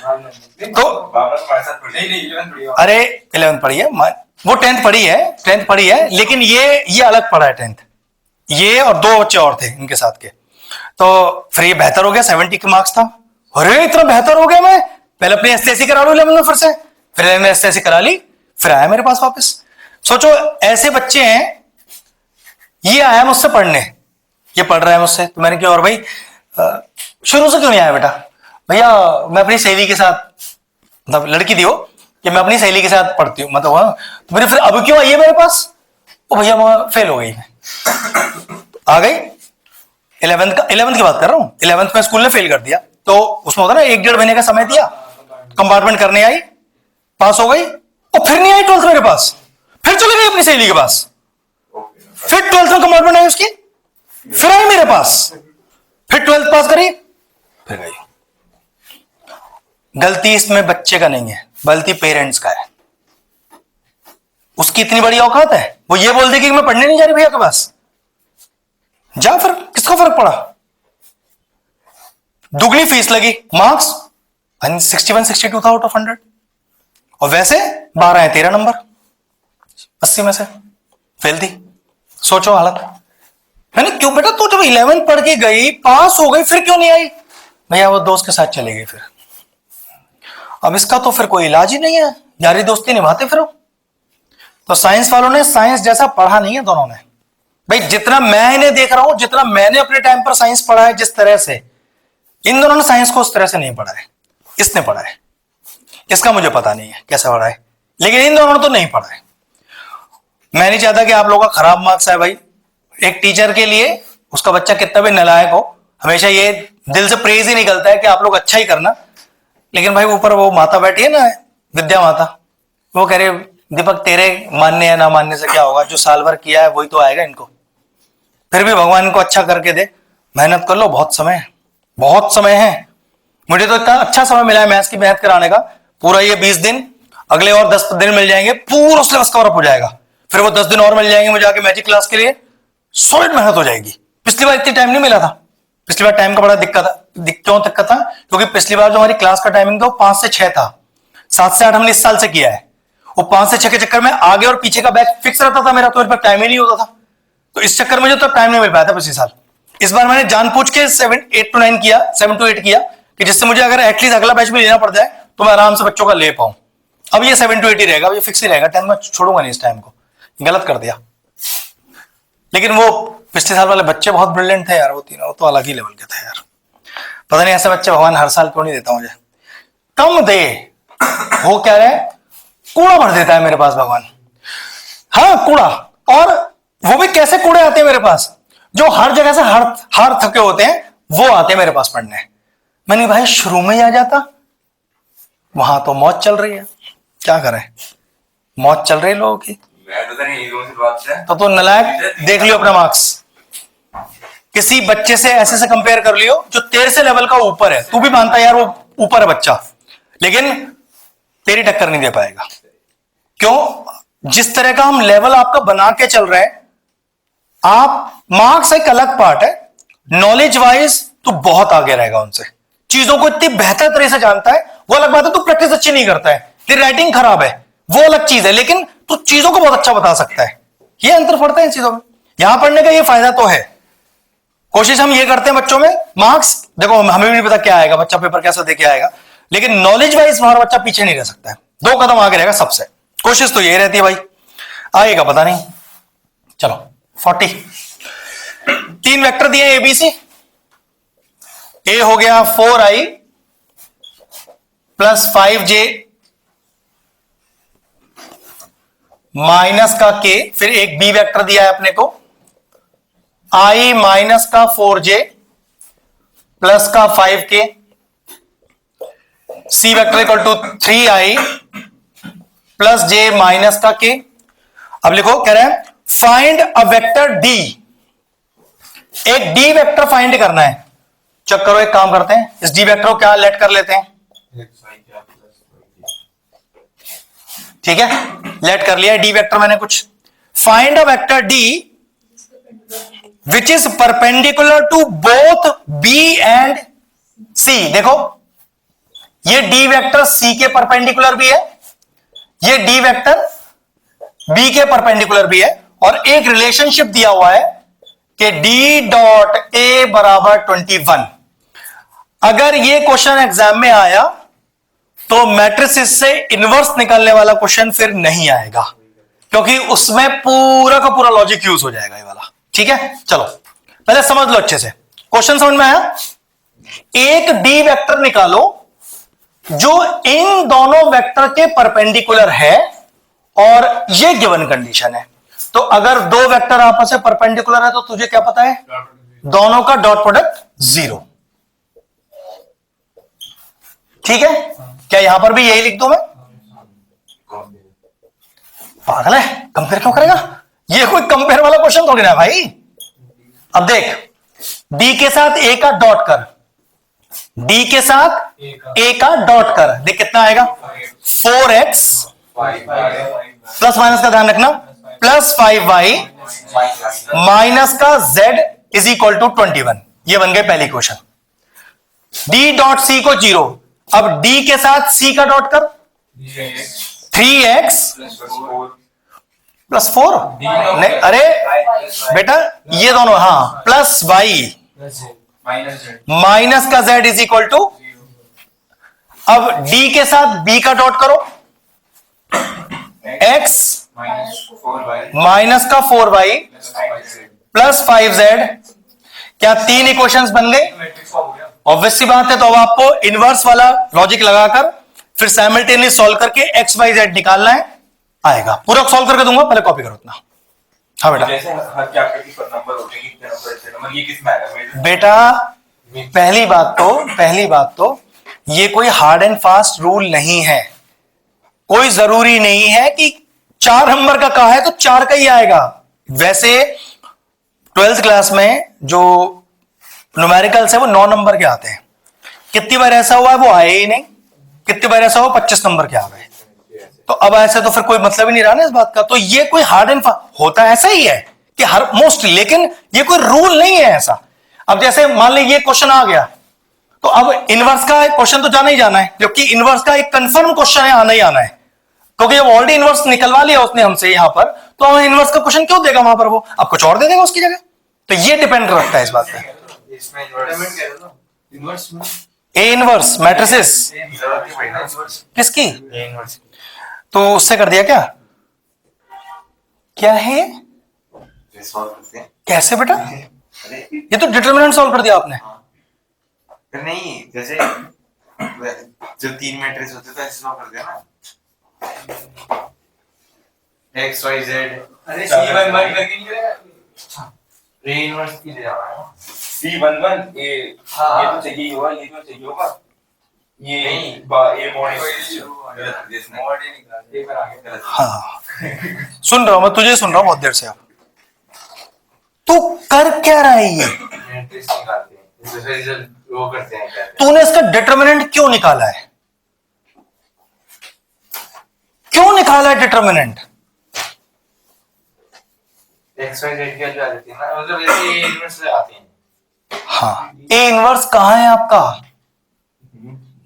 [SPEAKER 1] तो
[SPEAKER 3] नहीं 11th पढ़ी।
[SPEAKER 1] अरे 11th पढ़ी है, वो 10th पढ़ी है, लेकिन ये अलग पढ़ा है 10th। ये और 2 बच्चे और थे इनके साथ के, तो फिर ये बेहतर हो गया, 70 के मार्क्स था। अरे इतना बेहतर हो गया मैं, पहले अपनी एसटीएसी करा लूं 11th में फिर से, फिर मैंने एसटीएसी करा ली, फिर आया मेरे पास वापस। सोचो ऐसे बच्चे हैं, ये आया मुझसे पढ़ने, ये पढ़ रहा है मुझसे, तो मैंने कहा और भाई शुरू से क्यों नहीं आया बेटा? भैया मैं अपनी सहेली के साथ, मतलब लड़की थी वो, कि मैं अपनी सहेली के साथ पढ़ती हूँ, मतलब हाँ। तो मेरे फिर अब क्यों आई है मेरे पास? ओ भैया मैं फेल हो गई, आ गई 11th की बात कर रहा हूँ। 11th में स्कूल ने फेल कर दिया, तो उसमें होता ना 1-1.5 महीने का समय दिया, कंपार्टमेंट करने आई, पास हो गई, और फिर नहीं आई 12th मेरे पास, फिर चले गई अपनी सहेली के पास, फिर 12th में कंपार्टमेंट आई उसकी, फिर आई मेरे पास, फिर 12th पास करी, फिर गई। गलती इसमें बच्चे का नहीं है, गलती पेरेंट्स का है। उसकी इतनी बड़ी औकात है, वो ये बोल देगी कि मैं पढ़ने नहीं जा रही भैया के पास, जा फिर, किसको फर्क पड़ा? दुगनी फीस लगी, मार्क्स 61-62 था आउट ऑफ 100, और वैसे 12 है 13 नंबर 80 में से, फेल थी। सोचो हालत। मैंने क्यों बेटा, तू जब 11th पढ़ के गई, पास हो गई, फिर क्यों नहीं आई? भैया वो दोस्त के साथ चली गई। फिर अब इसका तो फिर कोई इलाज ही नहीं है, यारी दोस्ती निभाते फिरो। तो साइंस वालों ने साइंस जैसा पढ़ा नहीं है दोनों ने। भाई जितना मैं इन्हें देख रहा हूं, जितना मैंने अपने टाइम पर साइंस पढ़ा है जिस तरह से, इन दोनों ने साइंस को उस तरह से नहीं पढ़ा है। इसने पढ़ा है, इसका मुझे पता नहीं है कैसा पढ़ा है, लेकिन इन दोनों ने तो नहीं पढ़ा है। मैं नहीं चाहता कि आप लोगों का खराब मार्क्स आए भाई। एक टीचर के लिए उसका बच्चा कितना भी नालायक हो, हमेशा ये दिल से प्रेज ही निकलता है कि आप लोग अच्छा ही करना। लेकिन भाई ऊपर वो माता बैठी है ना, विद्या माता, वो कह रहे दीपक तेरे मानने या ना मानने से क्या होगा, जो साल भर किया है वही तो आएगा इनको। फिर भी भगवान इनको अच्छा करके दे, मेहनत कर लो, बहुत समय है, बहुत समय है। मुझे तो इतना अच्छा समय मिला है मैथ्स की मेहनत कराने का, पूरा ये 20 दिन, अगले और 10 दिन मिल जाएंगे, पूरा सिलेबस कवर अप हो जाएगा। फिर वो 10 दिन और मिल जाएंगे मुझे आके मैजिक क्लास के लिए, सॉलिड मेहनत हो जाएगी। पिछली बार इतनी टाइम नहीं मिला था, पिछली बार टाइम का बड़ा क्यों दिक्कत था? क्योंकि पिछली बार जो हमारी क्लास का टाइमिंग था वो 5 से 6 था, 7 से 8 हमने इस साल से किया है। वो 5 से 6 के चक्कर में आगे और पीछे का बैच फिक्स रहता था मेरा, तो मेरे पास टाइम ही नहीं होता था। तो इस चक्कर में जो तो टाइम नहीं मिल पाया था पिछले साल। इस बार मैंने जानबूझ के 7 to 8 किया कि जिससे मुझे अगर एटलीस्ट अगला बैच भी लेना पड़ जाए तो मैं आराम से बच्चों का ले पाऊं। अब ये 7 to 8 ही रहेगा, अब ये फिक्स ही रहेगा, 10 में छोड़ूंगा नहीं इस टाइम को, गलत कर दिया। लेकिन वो पिछले साल वाले बच्चे बहुत ब्रिलियंट थे यार, वो तीनों तो अलग ही लेवल के थे यार। पता नहीं ऐसे बच्चे भगवान हर साल क्यों नहीं देता मुझे। कम दे, वो क्या है, कूड़ा भर देता है मेरे पास भगवान। हाँ कूड़ा, और वो भी कैसे कूड़े आते हैं मेरे पास, जो हर जगह से हर थके होते हैं वो आते हैं मेरे पास पढ़ने। मैंने भाई शुरू में ही आ जाता, वहां तो मौज चल रही है, क्या करें, मौज चल रही है लोगों की।
[SPEAKER 2] मैं तो नहीं कौन सी बात है।
[SPEAKER 1] तो नलायक देख लियो अपना मार्क्स, किसी बच्चे से ऐसे कंपेयर कर लियो जो तेरे से लेवल का ऊपर है, तू भी मानता है यार वो ऊपर है बच्चा, लेकिन तेरी टक्कर नहीं दे पाएगा। क्यों? जिस तरह का हम लेवल आपका बना के चल रहे हैं, आप मार्क्स एक अलग पार्ट है, नॉलेज वाइज तू बहुत आगे रहेगा उनसे, चीजों को इतनी बेहतर तरह से जानता है, वो अलग बात है। तू प्रैक्टिस अच्छी नहीं करता है, तेरी राइटिंग खराब है, वो अलग चीज है, लेकिन तू चीजों को बहुत अच्छा बता सकता है। ये अंतर पड़ता है इन चीजों में। यहां पढ़ने का ये फायदा तो है। कोशिश हम ये करते हैं बच्चों में, मार्क्स देखो हमें भी नहीं पता क्या आएगा, बच्चा पेपर कैसा दे के आएगा, लेकिन नॉलेज वाइज हमारा बच्चा पीछे नहीं रह सकता है, 2 कदम आगे रहेगा सबसे। कोशिश तो यही रहती है भाई, आएगा पता नहीं। चलो 40, 3 वेक्टर दिए एबीसी, ए हो गया 4i प्लस 5j माइनस का k, फिर एक बी वेक्टर दिया है अपने को i माइनस का 4j प्लस का 5k, C vector equal to 3i plus j minus का k। अब लिखो, कह रहे हैं फाइंड अ वेक्टर d, एक डी वेक्टर फाइंड करना है। चेक करो, एक काम करते हैं, इस डी वेक्टर को क्या लेट कर लेते हैं, ठीक है, लेट कर लिया डी वेक्टर मैंने कुछ। Find a vector D which is perpendicular to both B and C. देखो ये डी वेक्टर सी के परपेंडिकुलर भी है, ये डी वेक्टर बी के परपेंडिकुलर भी है, और एक रिलेशनशिप दिया हुआ है कि डी डॉट ए बराबर 21। अगर ये क्वेश्चन एग्जाम में आया तो मैट्रिसेस से इनवर्स निकालने वाला क्वेश्चन फिर नहीं आएगा, क्योंकि उसमें पूरा का पूरा लॉजिक यूज हो जाएगा ये वाला। ठीक है, चलो पहले समझ लो अच्छे से, क्वेश्चन समझ में आया। एक डी वेक्टर निकालो जो इन दोनों वेक्टर के परपेंडिकुलर है, और ये गिवन कंडीशन है। तो अगर 2 वेक्टर आपस में परपेंडिकुलर है तो तुझे क्या पता है, दोनों का डॉट प्रोडक्ट 0। ठीक है, क्या यहां पर भी यही लिख दूं मैं? पागल है, कंपेयर क्यों करेगा, ये कोई कंपेयर वाला क्वेश्चन थोड़ी ना भाई। अब देख, डी के साथ ए का डॉट कर, डी के साथ ए का डॉट कर, देख कितना आएगा, 4x प्लस माइनस का ध्यान रखना, प्लस 5y माइनस का z इज इक्वल टू 21। ये बन गए पहली क्वेश्चन। डी डॉट सी को 0, अब डी के साथ सी का डॉट कर, 3x प्लस 4, नहीं अरे बेटा ये दोनों, हाँ, प्लस y माइनस का z इज इक्वल टू, अब डी के साथ b का डॉट करो, x माइनस का 4y प्लस 5z। क्या 3 इक्वेशंस बन गए? ऑब्वियस सी बात है। तो अब आपको इनवर्स वाला लॉजिक लगाकर फिर साइमल्टेनियस सॉल्व करके x y z निकालना है, आएगा। पूरा सॉल्व करके दूंगा, पहले कॉपी करो इतना। हाँ बेटा,
[SPEAKER 2] जैसे हर चैप्टर की नंबर होते हैं, कितने नंबर, इतने नंबर, ये किस में आएगा
[SPEAKER 1] बेटा पहली बात तो ये कोई हार्ड एंड फास्ट रूल नहीं है। कोई जरूरी नहीं है कि 4 नंबर का कहा है तो 4 का ही आएगा। वैसे 12th क्लास में जो न्यूमेरिकल्स है वो 9 नंबर के आते हैं। कितनी बार ऐसा हुआ है वो आए ही नहीं, कितनी बार ऐसा हुआ 25 नंबर के आ गए। तो अब ऐसे तो फिर कोई मतलब ही नहीं रहा ना इस बात का। तो ये कोई हार्ड एंड फास्ट होता ऐसा ही है कि हर मोस्टली, लेकिन ये कोई रूल नहीं है ऐसा। अब जैसे मान ली ये क्वेश्चन आ गया तो अब इनवर्स का क्वेश्चन तो जाना ही जाना है, क्योंकि इनवर्स का एक कंफर्म क्वेश्चन है, आना ही आना है। क्योंकि जब ऑलरेडी इनवर्स निकलवा लिया उसने हमसे यहां पर, तो हमें इनवर्स का क्वेश्चन क्यों देगा वहां पर, वो अब कुछ और दे देगा उसकी जगह। तो ये डिपेंड रखता है इस बात पे। ए इनवर्स मैट्रिसेस किसकी, तो उससे कर दिया क्या, क्या है
[SPEAKER 5] सॉल्व करते हैं।
[SPEAKER 1] कैसे बेटा?
[SPEAKER 5] अरे
[SPEAKER 1] ये तो डिटरमिनेंट सॉल्व कर दिया आपने।
[SPEAKER 5] फिर नहीं, जैसे जो 3 मैट्रिक्स होते थे ऐसे सॉल्व कर दिया ना। X Y Z.
[SPEAKER 3] अरे C11 करके नहीं करेगा?
[SPEAKER 5] रे इनवर्स की ले रहा है।
[SPEAKER 2] C11 ये
[SPEAKER 3] हाँ।
[SPEAKER 2] ये तो चाहिए होगा, ये तो चाहिए होगा। ये
[SPEAKER 5] नहीं।
[SPEAKER 2] ये मॉड
[SPEAKER 5] गलत जिसने
[SPEAKER 3] मॉड ही निकाल पेपर आ गया।
[SPEAKER 5] गलत।
[SPEAKER 1] हाँ सुन रहा हूं मैं, तुझे सुन रहा हूं बहुत देर से। आप तू कर क्या रहा है ये?
[SPEAKER 5] मैट्रिक्स निकालते हैं, जैसे रिजल्ट वो करते हैं क्या?
[SPEAKER 1] तूने इसका डिटरमिनेंट क्यों निकाला है? क्यों निकाला है डिटरमिनेंट?
[SPEAKER 5] एक्स वाई जेड की वैल्यू आ जाती है ना, मतलब जैसे ये इनवर्स से आती है।
[SPEAKER 1] हाँ, ए इनवर्स कहाँ है आपका?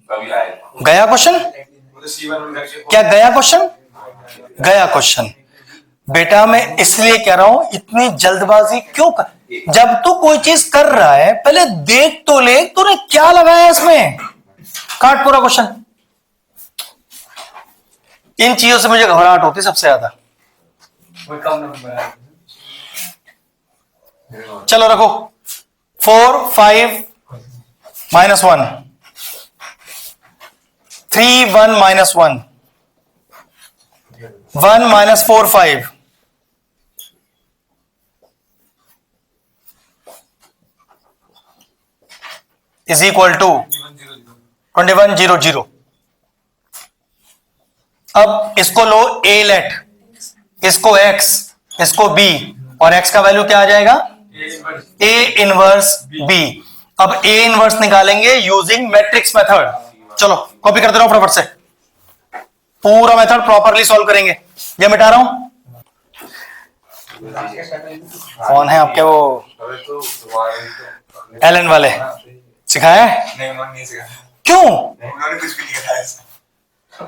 [SPEAKER 2] कभी आएगा।
[SPEAKER 1] गया क्वेश्चन?
[SPEAKER 3] वो तो C11 करके
[SPEAKER 1] क्या गया क्वेश्चन? गया क्वेश्चन। बेटा मैं इसलिए कह रहा हूं इतनी जल्दबाजी क्यों कर? जब तू कोई चीज कर रहा है पहले देख तो ले, तूने क्या लगाया इसमें? काट पूरा क्वेश्चन। इन चीजों से मुझे घबराहट होती है सबसे ज्यादा।
[SPEAKER 3] वो कम नंबर है।
[SPEAKER 1] चलो रखो 4 5 -1 3 1 -1 1 -4 5 is equal to 21 0 0। अब इसको लो a लेट, इसको x, इसको b, और x का वैल्यू क्या आ जाएगा? a inverse b। अब a इनवर्स निकालेंगे यूजिंग मैट्रिक्स मेथड। चलो कॉपी करते रहो फटाफट से, पूरा मेथड प्रॉपरली सॉल्व करेंगे। ये मिटा रहा हूं। कौन है आपके वो
[SPEAKER 5] अबे तो दोबारा
[SPEAKER 1] एलन वाले? सिखाया है?
[SPEAKER 3] नहीं उन्होंने नहीं सिखाया।
[SPEAKER 1] क्यों?
[SPEAKER 3] उन्होंने कुछ भी नहीं बताया इसमें।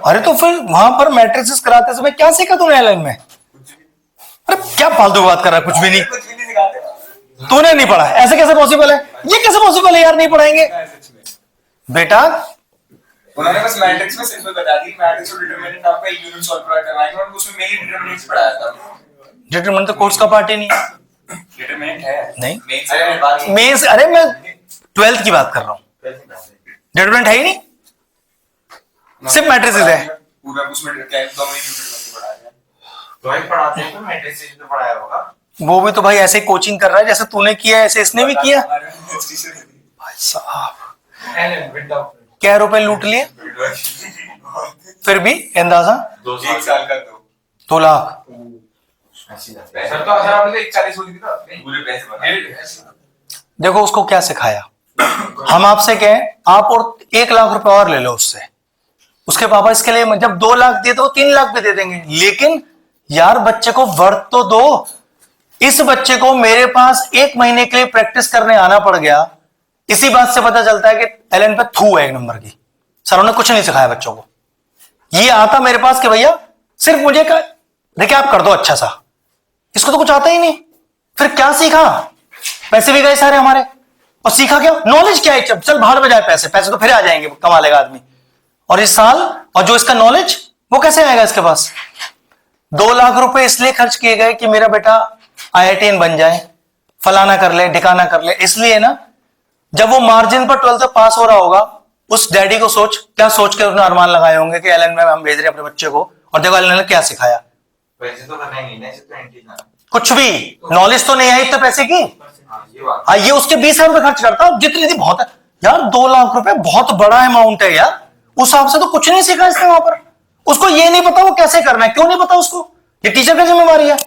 [SPEAKER 1] अरे तो फिर वहां पर मैट्रिक्स कराते समय क्या सीखा तूने एलन में? अरे क्या फालतू की बात कर रहा है? कुछ भी नहीं,
[SPEAKER 3] कुछ भी नहीं सिखाते।
[SPEAKER 1] तूने नहीं पढ़ा। ऐसे कैसे पॉसिबल है? ये कैसे पॉसिबल है यार, नहीं पढ़ाएंगे
[SPEAKER 3] सच में।
[SPEAKER 1] बेटा?
[SPEAKER 3] उन्होंने बस मैट्रिक्स में सिंपल बता दी, मैट्रिक्स और डिटरमिनेंट आपका एक यूनिट सॉल्व करवाएंगे, और उसमें मेनली डिटरमिनेंट्स पढ़ाया था।
[SPEAKER 1] डिटरमिनेंट तो कोर्स का पार्ट ही नहीं है।
[SPEAKER 3] डिटरमिनेंट है
[SPEAKER 1] नहीं
[SPEAKER 3] मेन से
[SPEAKER 1] मेंस, अरे मैं 12th की बात कर रहा हूं। डिटरमिनेंट है ही नहीं, सिर्फ मैट्रिसेस है।
[SPEAKER 3] पूरा उसमें क्या है, दोनों यूनिट बन पढ़ाया है।
[SPEAKER 5] तो ही पढ़ाते हैं तो मैट्रिक्स से तो पढ़ाया होगा।
[SPEAKER 1] वो भी तो भाई ऐसे कोचिंग कर रहा है जैसे तूने किया है, ऐसे इसने भी किया। भाई साहब
[SPEAKER 3] एलन विदाउट
[SPEAKER 1] क्या रुपए लूट लिए, फिर भी अंदाजा
[SPEAKER 5] 2
[SPEAKER 3] एक साल का तो
[SPEAKER 1] 2 लाख।
[SPEAKER 3] सर तो सर आपने 41 बोली थी ना,
[SPEAKER 2] पूरे पैसे बना।
[SPEAKER 1] देखो उसको क्या सिखाया। हम आपसे कहें आप और 1 लाख रुपए और ले लो उससे, उसके पापा इसके लिए जब 2 लाख दे दो 3 लाख भी दे देंगे, लेकिन यार बच्चे को वर्थ तो दो। इस बच्चे को मेरे पास 1 महीने के लिए प्रैक्टिस करने आना पड़ गया। इसी बात से पता चलता है कि एलन पे थू है 1 नंबर की। सरों ने कुछ नहीं सिखाया बच्चों को। ये आता मेरे पास कि भैया सिर्फ मुझे देखिए आप कर दो अच्छा सा, इसको तो कुछ आता ही नहीं। फिर क्या सीखा? पैसे भी गए सारे हमारे, और सीखा क्या? नॉलेज क्या है? चल बाहर में जाए, पैसे पैसे तो फिर आ जाएंगे, कमा लेगा आदमी। और इस साल और जो इसका नॉलेज वो कैसे आएगा इसके पास? 2 लाख रुपए इसलिए खर्च किए गए कि मेरा बेटा IITian बन जाए, फलाना कर ले ढिकाना कर ले। इसलिए ना जब वो मार्जिन पर 12th पास हो रहा होगा, उस डैडी को सोच क्या सोच के उसने अरमान लगाए होंगे कि एलन में हम भेज रहे हैं अपने बच्चे को, और देखो एलन ने क्या सिखाया।
[SPEAKER 5] पैसे तो करना ही नहीं ना, इसे तो एंटी ना।
[SPEAKER 1] कुछ भी नॉलेज तो नहीं आई इतने पैसे की।
[SPEAKER 5] हाँ ये बात।
[SPEAKER 1] हाँ, ये उसके 20,000 रुपए खर्च करता, जितनी थी बहुत है यार। 2 लाख रुपए बहुत बड़ा अमाउंट है यार, उस हिसाब से तो कुछ नहीं सीखा इसने वहां पर। उसको ये नहीं पता वो कैसे करना है, क्यों नहीं पता उसको? ये टीचर की जिम्मेवारी है।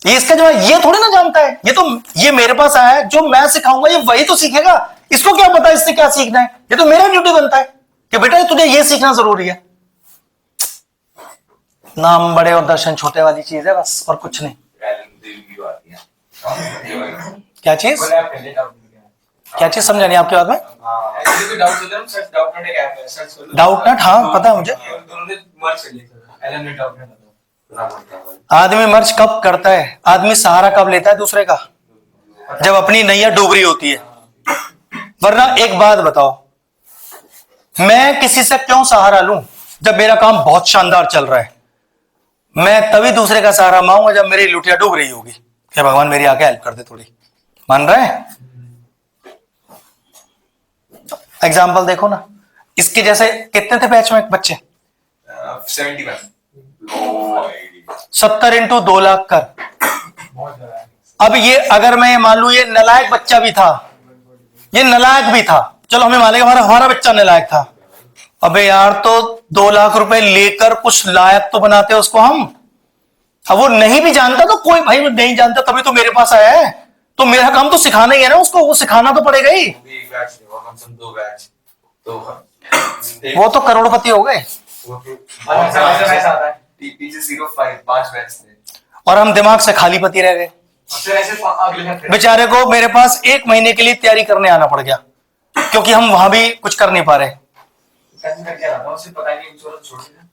[SPEAKER 1] ये इसका जो ये थोड़ी ना जानता है। ये मेरे पास आया है, जो मैं सिखाऊंगा ये वही तो सीखेगा। इसको क्या पता इससे क्या सीखना है? ये तो मेरा ड्यूटी बनता है कि बेटा तुझे ये सीखना जरूरी है। नाम बड़े और दर्शन छोटे वाली चीज है बस, और कुछ नहीं। क्या चीज?
[SPEAKER 3] बोले आप पहले डाउट नहीं किया।
[SPEAKER 1] क्या चीज समझा नहीं आपकी बात में?
[SPEAKER 3] एक्चुअली कोई डाउट होता है ना, सर्च डाउट नट एक ऐप है, सर्च करो।
[SPEAKER 1] डाउट नट, हाँ पता है मुझे।
[SPEAKER 3] दोनों ने मर्ज कर लिया। एलन ने डाउट नट था।
[SPEAKER 1] आदमी मर्ज कब करता है? आदमी सहारा कब लेता है दूसरे का? जब अपनी नैया डूब रही होती है। वरना एक बात बताओ, मैं किसी से क्यों सहारा लूं जब मेरा काम बहुत शानदार चल रहा है? मैं तभी दूसरे का सहारा मांगूंगा जब मेरी लुटिया डूब रही होगी। कि भगवान मेरी आके हेल्प कर दे थोड़ी। मान रहे हैं? एग्जाम्पल देखो ना, इसके जैसे कितने थे बैच में बच्चे?
[SPEAKER 3] 71।
[SPEAKER 1] 70 इंटू 2 लाख कर। अब ये अगर मैं मान लू ये नालायक बच्चा भी था, ये नालायक भी था, चलो हमें मान लेंगे हमारा बच्चा नालायक था। अबे यार तो 2 लाख रुपए लेकर कुछ लायक तो बनाते उसको हम। अब वो नहीं भी जानता तो कोई भाई, वो नहीं जानता तभी तो मेरे पास आया है, तो मेरा काम तो सिखाना ही है ना उसको, वो सिखाना तो पड़ेगा ही।
[SPEAKER 3] एक बैच नहीं हुआ, कम से कम 2 बैच। तो
[SPEAKER 1] वो तो करोड़पति हो गए
[SPEAKER 3] पीछे 05 5 बैच थे।
[SPEAKER 1] और हम दिमाग से खाली पति रह गए। बेचारे को मेरे पास 1 महीने के लिए तैयारी करने आना पड़ गया, क्योंकि हम वहां भी कुछ कर नहीं पा रहे।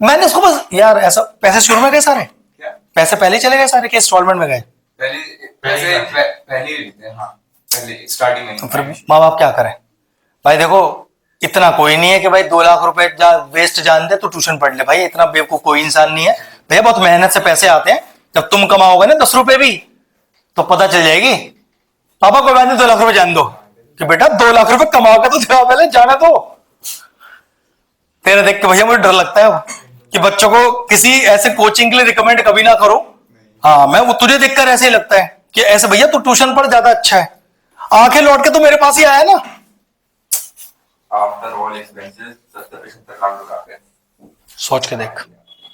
[SPEAKER 1] मैंने उसको बस यार ऐसा, पैसे शुरू में गए सारे, पैसे पहले ही चले गए सारे के इंस्टॉलमेंट में गए।
[SPEAKER 3] पहले लेते हैं, हाँ पहले स्टार्टिंग में।
[SPEAKER 1] तो फिर माँ बाप क्या करें भाई? देखो इतना कोई नहीं है कि भाई 2 लाख रुपए वेस्ट जान दे तो ट्यूशन पढ़ ले, भाई इतना बेवकूफ कोई इंसान नहीं है भैया। बहुत मेहनत से पैसे आते हैं, जब तुम कमाओगे ना 10 रुपए भी तो पता चल जाएगी। पापा कोई बात नहीं 2 लाख रुपए जान दो, कि बेटा 2 लाख रुपए कमाओगे तो दिखाओ पहले, जाना दो। तेरा देख के भैया मुझे डर लगता है कि बच्चों को किसी ऐसे कोचिंग के लिए रिकमेंड कभी ना करो। हाँ मैं वो तुझे देखकर ऐसे ही लगता है कि ऐसे भैया तू ट्यूशन पढ़ ज्यादा अच्छा है, आंखें लौट के तो मेरे पास ही आया ना।
[SPEAKER 2] आफ्टर ऑल एक्सपेंसेस 70-75 लाख रुपए आते हैं।
[SPEAKER 1] सोच के देख,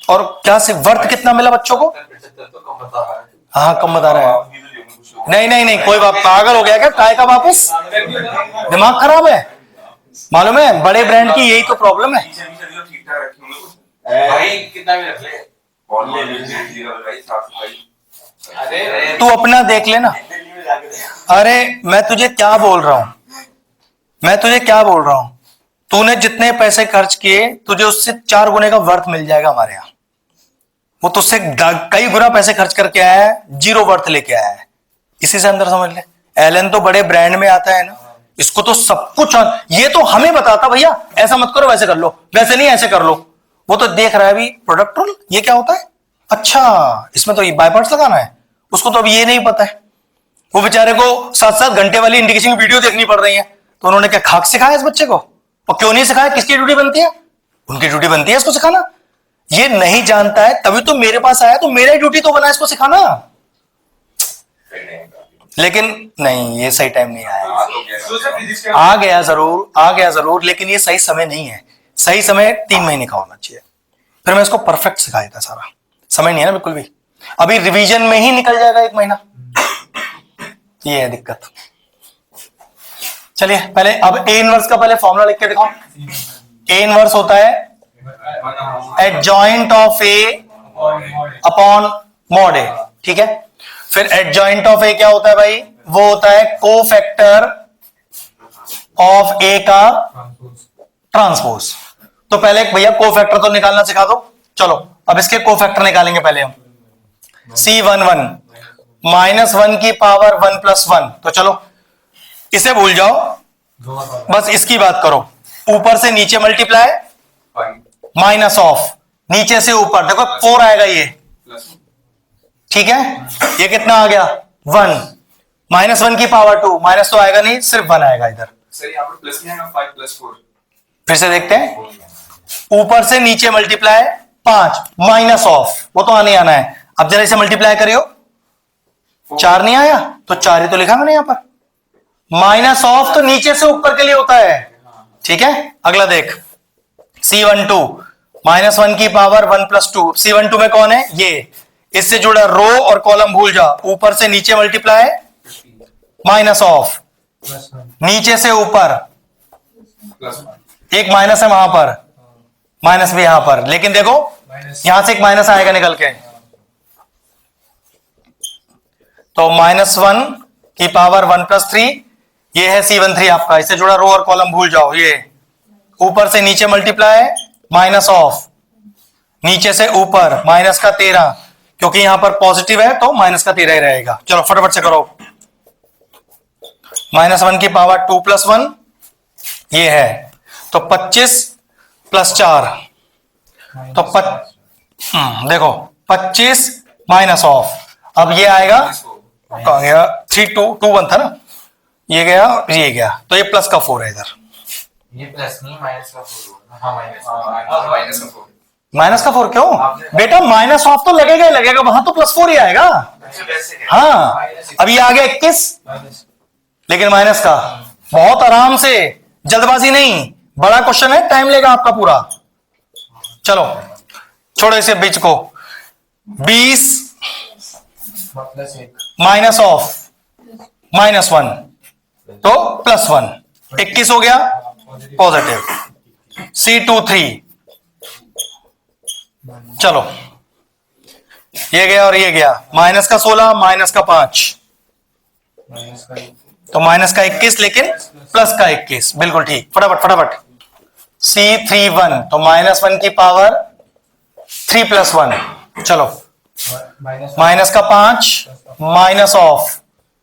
[SPEAKER 1] और क्या से वर्थ कितना मिला बच्चों को?
[SPEAKER 2] 75 तो कम बता रहा है।
[SPEAKER 1] हाँ कम बता रहा है। नहीं नहीं नहीं, कोई बात, पागल हो गया क्या? काय का वापस? दिमाग खराब है, मालूम है? बड़े ब्रांड की यही तो प्रॉब्लम है।
[SPEAKER 2] ठीक ठाक रखे होंगे भाई, कितना भी रख ले। भाई साफ सफाई।
[SPEAKER 1] तू अपना देख लेना। अरे मैं तुझे क्या बोल रहा हूं, मैं तुझे क्या बोल रहा हूं, तूने जितने पैसे खर्च किए तुझे उससे 4 गुने का वर्थ मिल जाएगा हमारे यहाँ। वो तुझसे कई गुना पैसे खर्च करके आया है, 0 वर्थ लेके आया है। इसी से अंदर समझ ले। एलन तो बड़े ब्रांड में आता है ना, इसको तो सब कुछ, ये तो हमें बताता भैया ऐसा मत करो, वैसे कर लो, वैसे नहीं ऐसे कर लो। वो तो देख रहा है अभी प्रोडक्ट रूल ये क्या होता है, अच्छा इसमें तो ये बाय पार्ट्स लगाना है, उसको तो अब ये नहीं पता है। वो बेचारे को 7-7 घंटे वाली इंडिकेशन वीडियो देखनी पड़ रही है, तो उन्होंने क्या खाक सिखाया इस बच्चे को? और क्यों नहीं सिखाया? किसकी ड्यूटी बनती है? उनकी ड्यूटी बनती है इसको सिखाना। ये नहीं जानता है तभी तो मेरे पास आया, तो मेरा ही ड्यूटी तो बना इसको सिखाना। लेकिन नहीं, ये सही टाइम नहीं आया। आ गया जरूर, आ गया जरूर, लेकिन ये सही समय नहीं है। सही समय 3 महीने का होना चाहिए, फिर मैं इसको परफेक्ट सिखाया था। सारा समय नहीं है ना बिल्कुल भी, अभी रिवीजन में ही निकल जाएगा 1 महीना। ये है दिक्कत। चलिए पहले अब ए इनवर्स का पहले फॉर्मूला लिख के दिखाओ। ए इनवर्स होता है adjoint of A upon mod A, ठीक है। फिर एडजॉइंट ऑफ ए क्या होता है भाई? वो होता है कोफैक्टर ऑफ ए का ट्रांसपोज। तो पहले भैया कोफैक्टर तो निकालना सिखा दो। चलो अब इसके कोफैक्टर निकालेंगे पहले हम। C11 -1 की पावर 1 + 1, तो चलो इसे भूल जाओ, बस इसकी बात करो। ऊपर से नीचे मल्टीप्लाई, माइनस ऑफ नीचे से ऊपर, देखो 4 आएगा ये, ठीक है। ये कितना आ गया? 1 -1 की पावर 2, माइनस तो आएगा नहीं, सिर्फ 1 आएगा इधर।
[SPEAKER 3] सर यहाँ पर प्लस नहीं आएगा, 5 + 4।
[SPEAKER 1] फिर से देखते हैं, ऊपर से नीचे मल्टीप्लाई 5 माइनस ऑफ, वो तो आने आना है। अब जरा इसे मल्टीप्लाई करियो, 4 नहीं आया तो 4 ही तो लिखा मैंने यहां पर। माइनस ऑफ तो नीचे से ऊपर के लिए होता है, ठीक है। अगला देख, C12 -1 की पावर 1 + 2। C12 में कौन है? ये, इससे जुड़ा रो और कॉलम भूल जा। ऊपर से नीचे मल्टीप्लाई, माइनस ऑफ नीचे से ऊपर, एक माइनस है वहां पर, माइनस भी यहां पर, लेकिन देखो यहां से एक माइनस आएगा निकल के, तो -1 की पावर 1 + 3, ये है C13 आपका। इससे जुड़ा रो और कॉलम भूल जाओ। ये ऊपर से नीचे मल्टीप्लाई, माइनस ऑफ नीचे से ऊपर, माइनस का 13, क्योंकि यहां पर पॉजिटिव है तो माइनस का 13 ही रहेगा। चलो फटाफट से करो। -1 की पावर 2 + 1 ये है, तो 25 + 4, तो देखो 25 माइनस ऑफ, अब ये आएगा कहाँ गया, 3 2 2 1 था ना, ये गया तो ये प्लस का 4 है इधर,
[SPEAKER 5] ये प्लस नहीं माइनस का 4 होगा। हाँ माइनस
[SPEAKER 3] माइनस का 4
[SPEAKER 1] माइनस का 4 क्यों बेटा, माइनस ऑफ तो लगेगा ही लगेगा, वहां तो प्लस 4 ही आएगा। हाँ अब ये आ गया 21, लेकिन माइनस का, बहुत आराम से, जल्दबाजी नहीं, बड़ा क्वेश्चन है, टाइम लेगा आपका पूरा। चलो छोड़ो इसे बीच को, 20 माइनस ऑफ -1 तो +1, 21 हो गया पॉजिटिव, C23। चलो ये गया और ये गया, माइनस का 16 माइनस का 5 तो माइनस का 21, लेकिन प्लस का 21, बिल्कुल ठीक, फटाफट फटाफट। C31 तो -1 की पावर 3 + 1, चलो माइनस का 5 माइनस ऑफ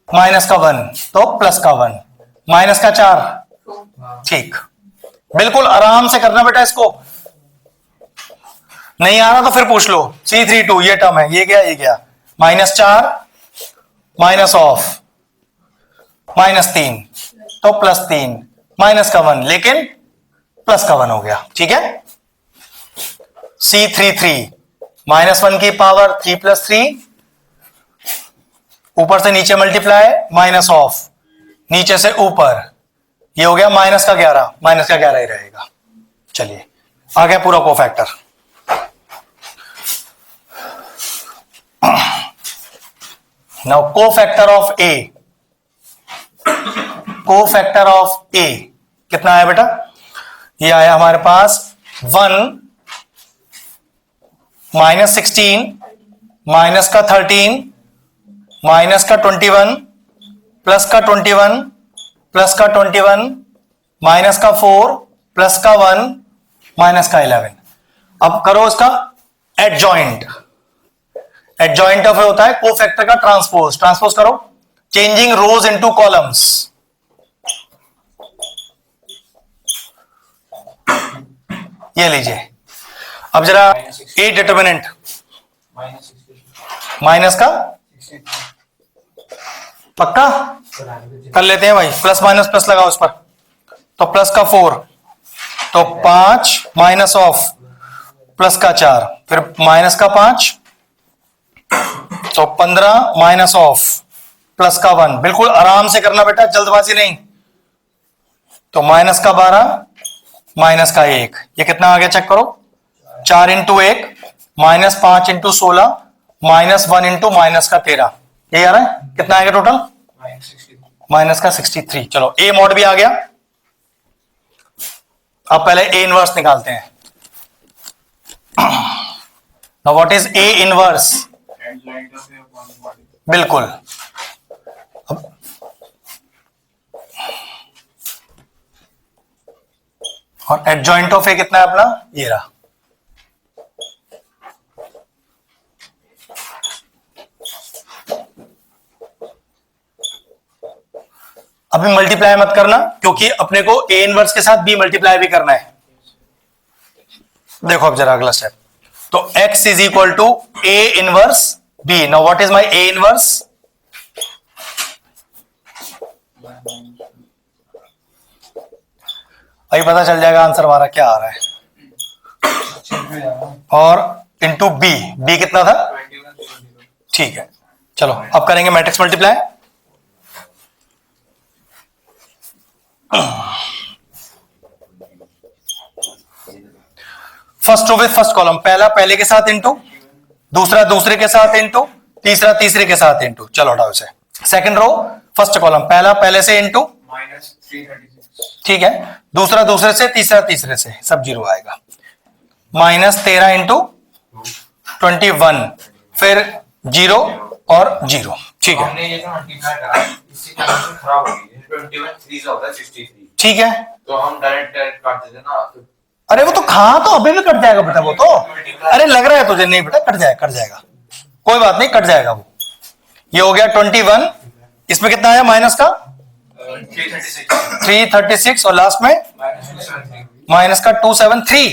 [SPEAKER 1] माइनस का 1 तो प्लस का 1, माइनस का 4, ठीक, बिल्कुल आराम से करना बेटा इसको, नहीं आ रहा तो फिर पूछ लो। C32 ये टर्म है, ये गया -4 माइनस ऑफ -3 तो +3, माइनस का 1 लेकिन प्लस का 1 हो गया, ठीक है। C33 -1 की पावर 3 + 3, ऊपर से नीचे मल्टीप्लाई माइनस ऑफ नीचे से ऊपर, ये हो गया माइनस का 11 ही रहेगा। चलिए आ गया पूरा cofactor. Now cofactor of A, cofactor of A कितना आया बेटा, ये आया हमारे पास 1 -16 माइनस का 13 माइनस का 21 प्लस का 21 प्लस का 21 माइनस का 4 प्लस का 1 माइनस का 11। अब करो इसका एडजॉइंट, एडजॉइंट ऑफ होता है कोफैक्टर का ट्रांसपोज, ट्रांसपोज करो, चेंजिंग रोज इनटू कॉलम्स। ये लीजिए, अब जरा ए डिटर्मिनेंट माइनस का पक्का कर लेते हैं भाई, प्लस माइनस प्लस लगाओ उस पर, तो प्लस का 4 तो 5 माइनस ऑफ प्लस का 4, फिर माइनस का 5 तो 15 माइनस ऑफ प्लस का 1, बिल्कुल आराम से करना बेटा, जल्दबाजी नहीं। तो माइनस का 12 माइनस का 1, ये कितना आ गया चेक करो, 4 × 1 -5 × 16 -1 × माइनस का 13, ये आ रहा है, कितना आएगा टोटल माइनस का 63। चलो ए मॉड भी आ गया। अब पहले ए इनवर्स निकालते हैं। Now what is A inverse, बिल्कुल और एडजॉइंट ऑफ ए कितना है अपना, ये रहा, अभी मल्टीप्लाई मत करना क्योंकि अपने को ए इनवर्स के साथ बी मल्टीप्लाई भी करना है। देखो अब जरा अगला स्टेप, तो x = a inverse b। Now what is my a inverse, अभी पता चल जाएगा आंसर हमारा क्या आ रहा है, और इनटू b, b कितना था, ठीक है। चलो अब करेंगे matrix multiply. First row with first column, पहला पहले के साथ इंटू, दूसरा दूसरे के साथ इंटू, तीसरा तीसरे के साथ इंटू, चलो हटाओ इसे। सेकंड रो फर्स्ट कॉलम, पहला पहले से इंटू ठीक है, दूसरा दूसरे से, तीसरा तीसरे से, सब 0 आएगा। -13 × 21 फिर 0 और 0, ठीक है,
[SPEAKER 5] हमने ये जो मल्टीप्लाई करा इससे कैंसिल खराब हो गई, 21 3 होता है 63,
[SPEAKER 1] ठीक है।
[SPEAKER 5] तो हम डायरेक्ट काट देते ना, तो
[SPEAKER 1] अरे वो तो कहां, तो अभी भी कट जाएगा बेटा वो तो, अरे लग रहा है तुझे, नहीं बेटा कट जाएगा, कोई बात नहीं, कट जाएगा वो। ये हो गया 21, इसमें कितना आया माइनस का 336 और लास्ट में माइनस का 273।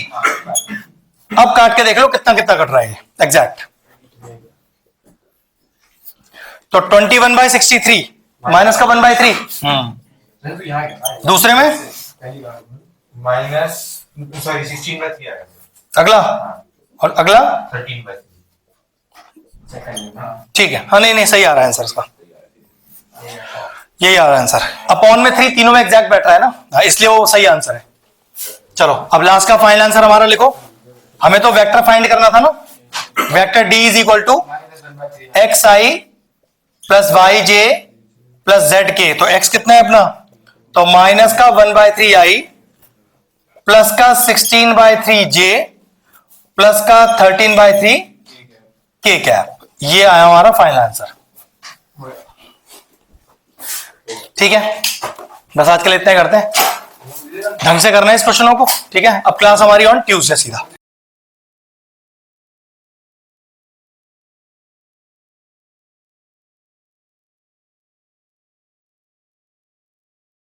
[SPEAKER 1] अब काट के देख लो कितना कितना कट रहा है एग्जैक्ट। तो 21/63 माइनस का 1/3। दूसरे में
[SPEAKER 5] माइनस सॉरी 16/3 आएगा।
[SPEAKER 1] अगला और अगला
[SPEAKER 5] 13/3।
[SPEAKER 1] ठीक है। हाँ नहीं नहीं सही आ रहा है आंसर इसका, यही आ रहा है आंसर। अपॉन में 3 तीनों में एग्जैक्ट बैठ रहा है ना, हाँ, इसलिए वो सही आंसर है। चलो अब लास्ट का फाइनल आंसर हमारा लिखो। हमें तो वेक्टर फाइंड करना था ना, vector D is equal to X I plus Y J plus Z K. तो एक्स कितना है अपना, तो माइनस का 1/3 आई प्लस का 16/3 जे प्लस का 13/3 के कैप। ये आया हमारा फाइनल आंसर। ठीक है, बस आज के लिए इतना करते हैं, ढंग से करना है इस क्वेश्चनों को। ठीक है, अब क्लास हमारी ऑन ट्यूसडे सीधा।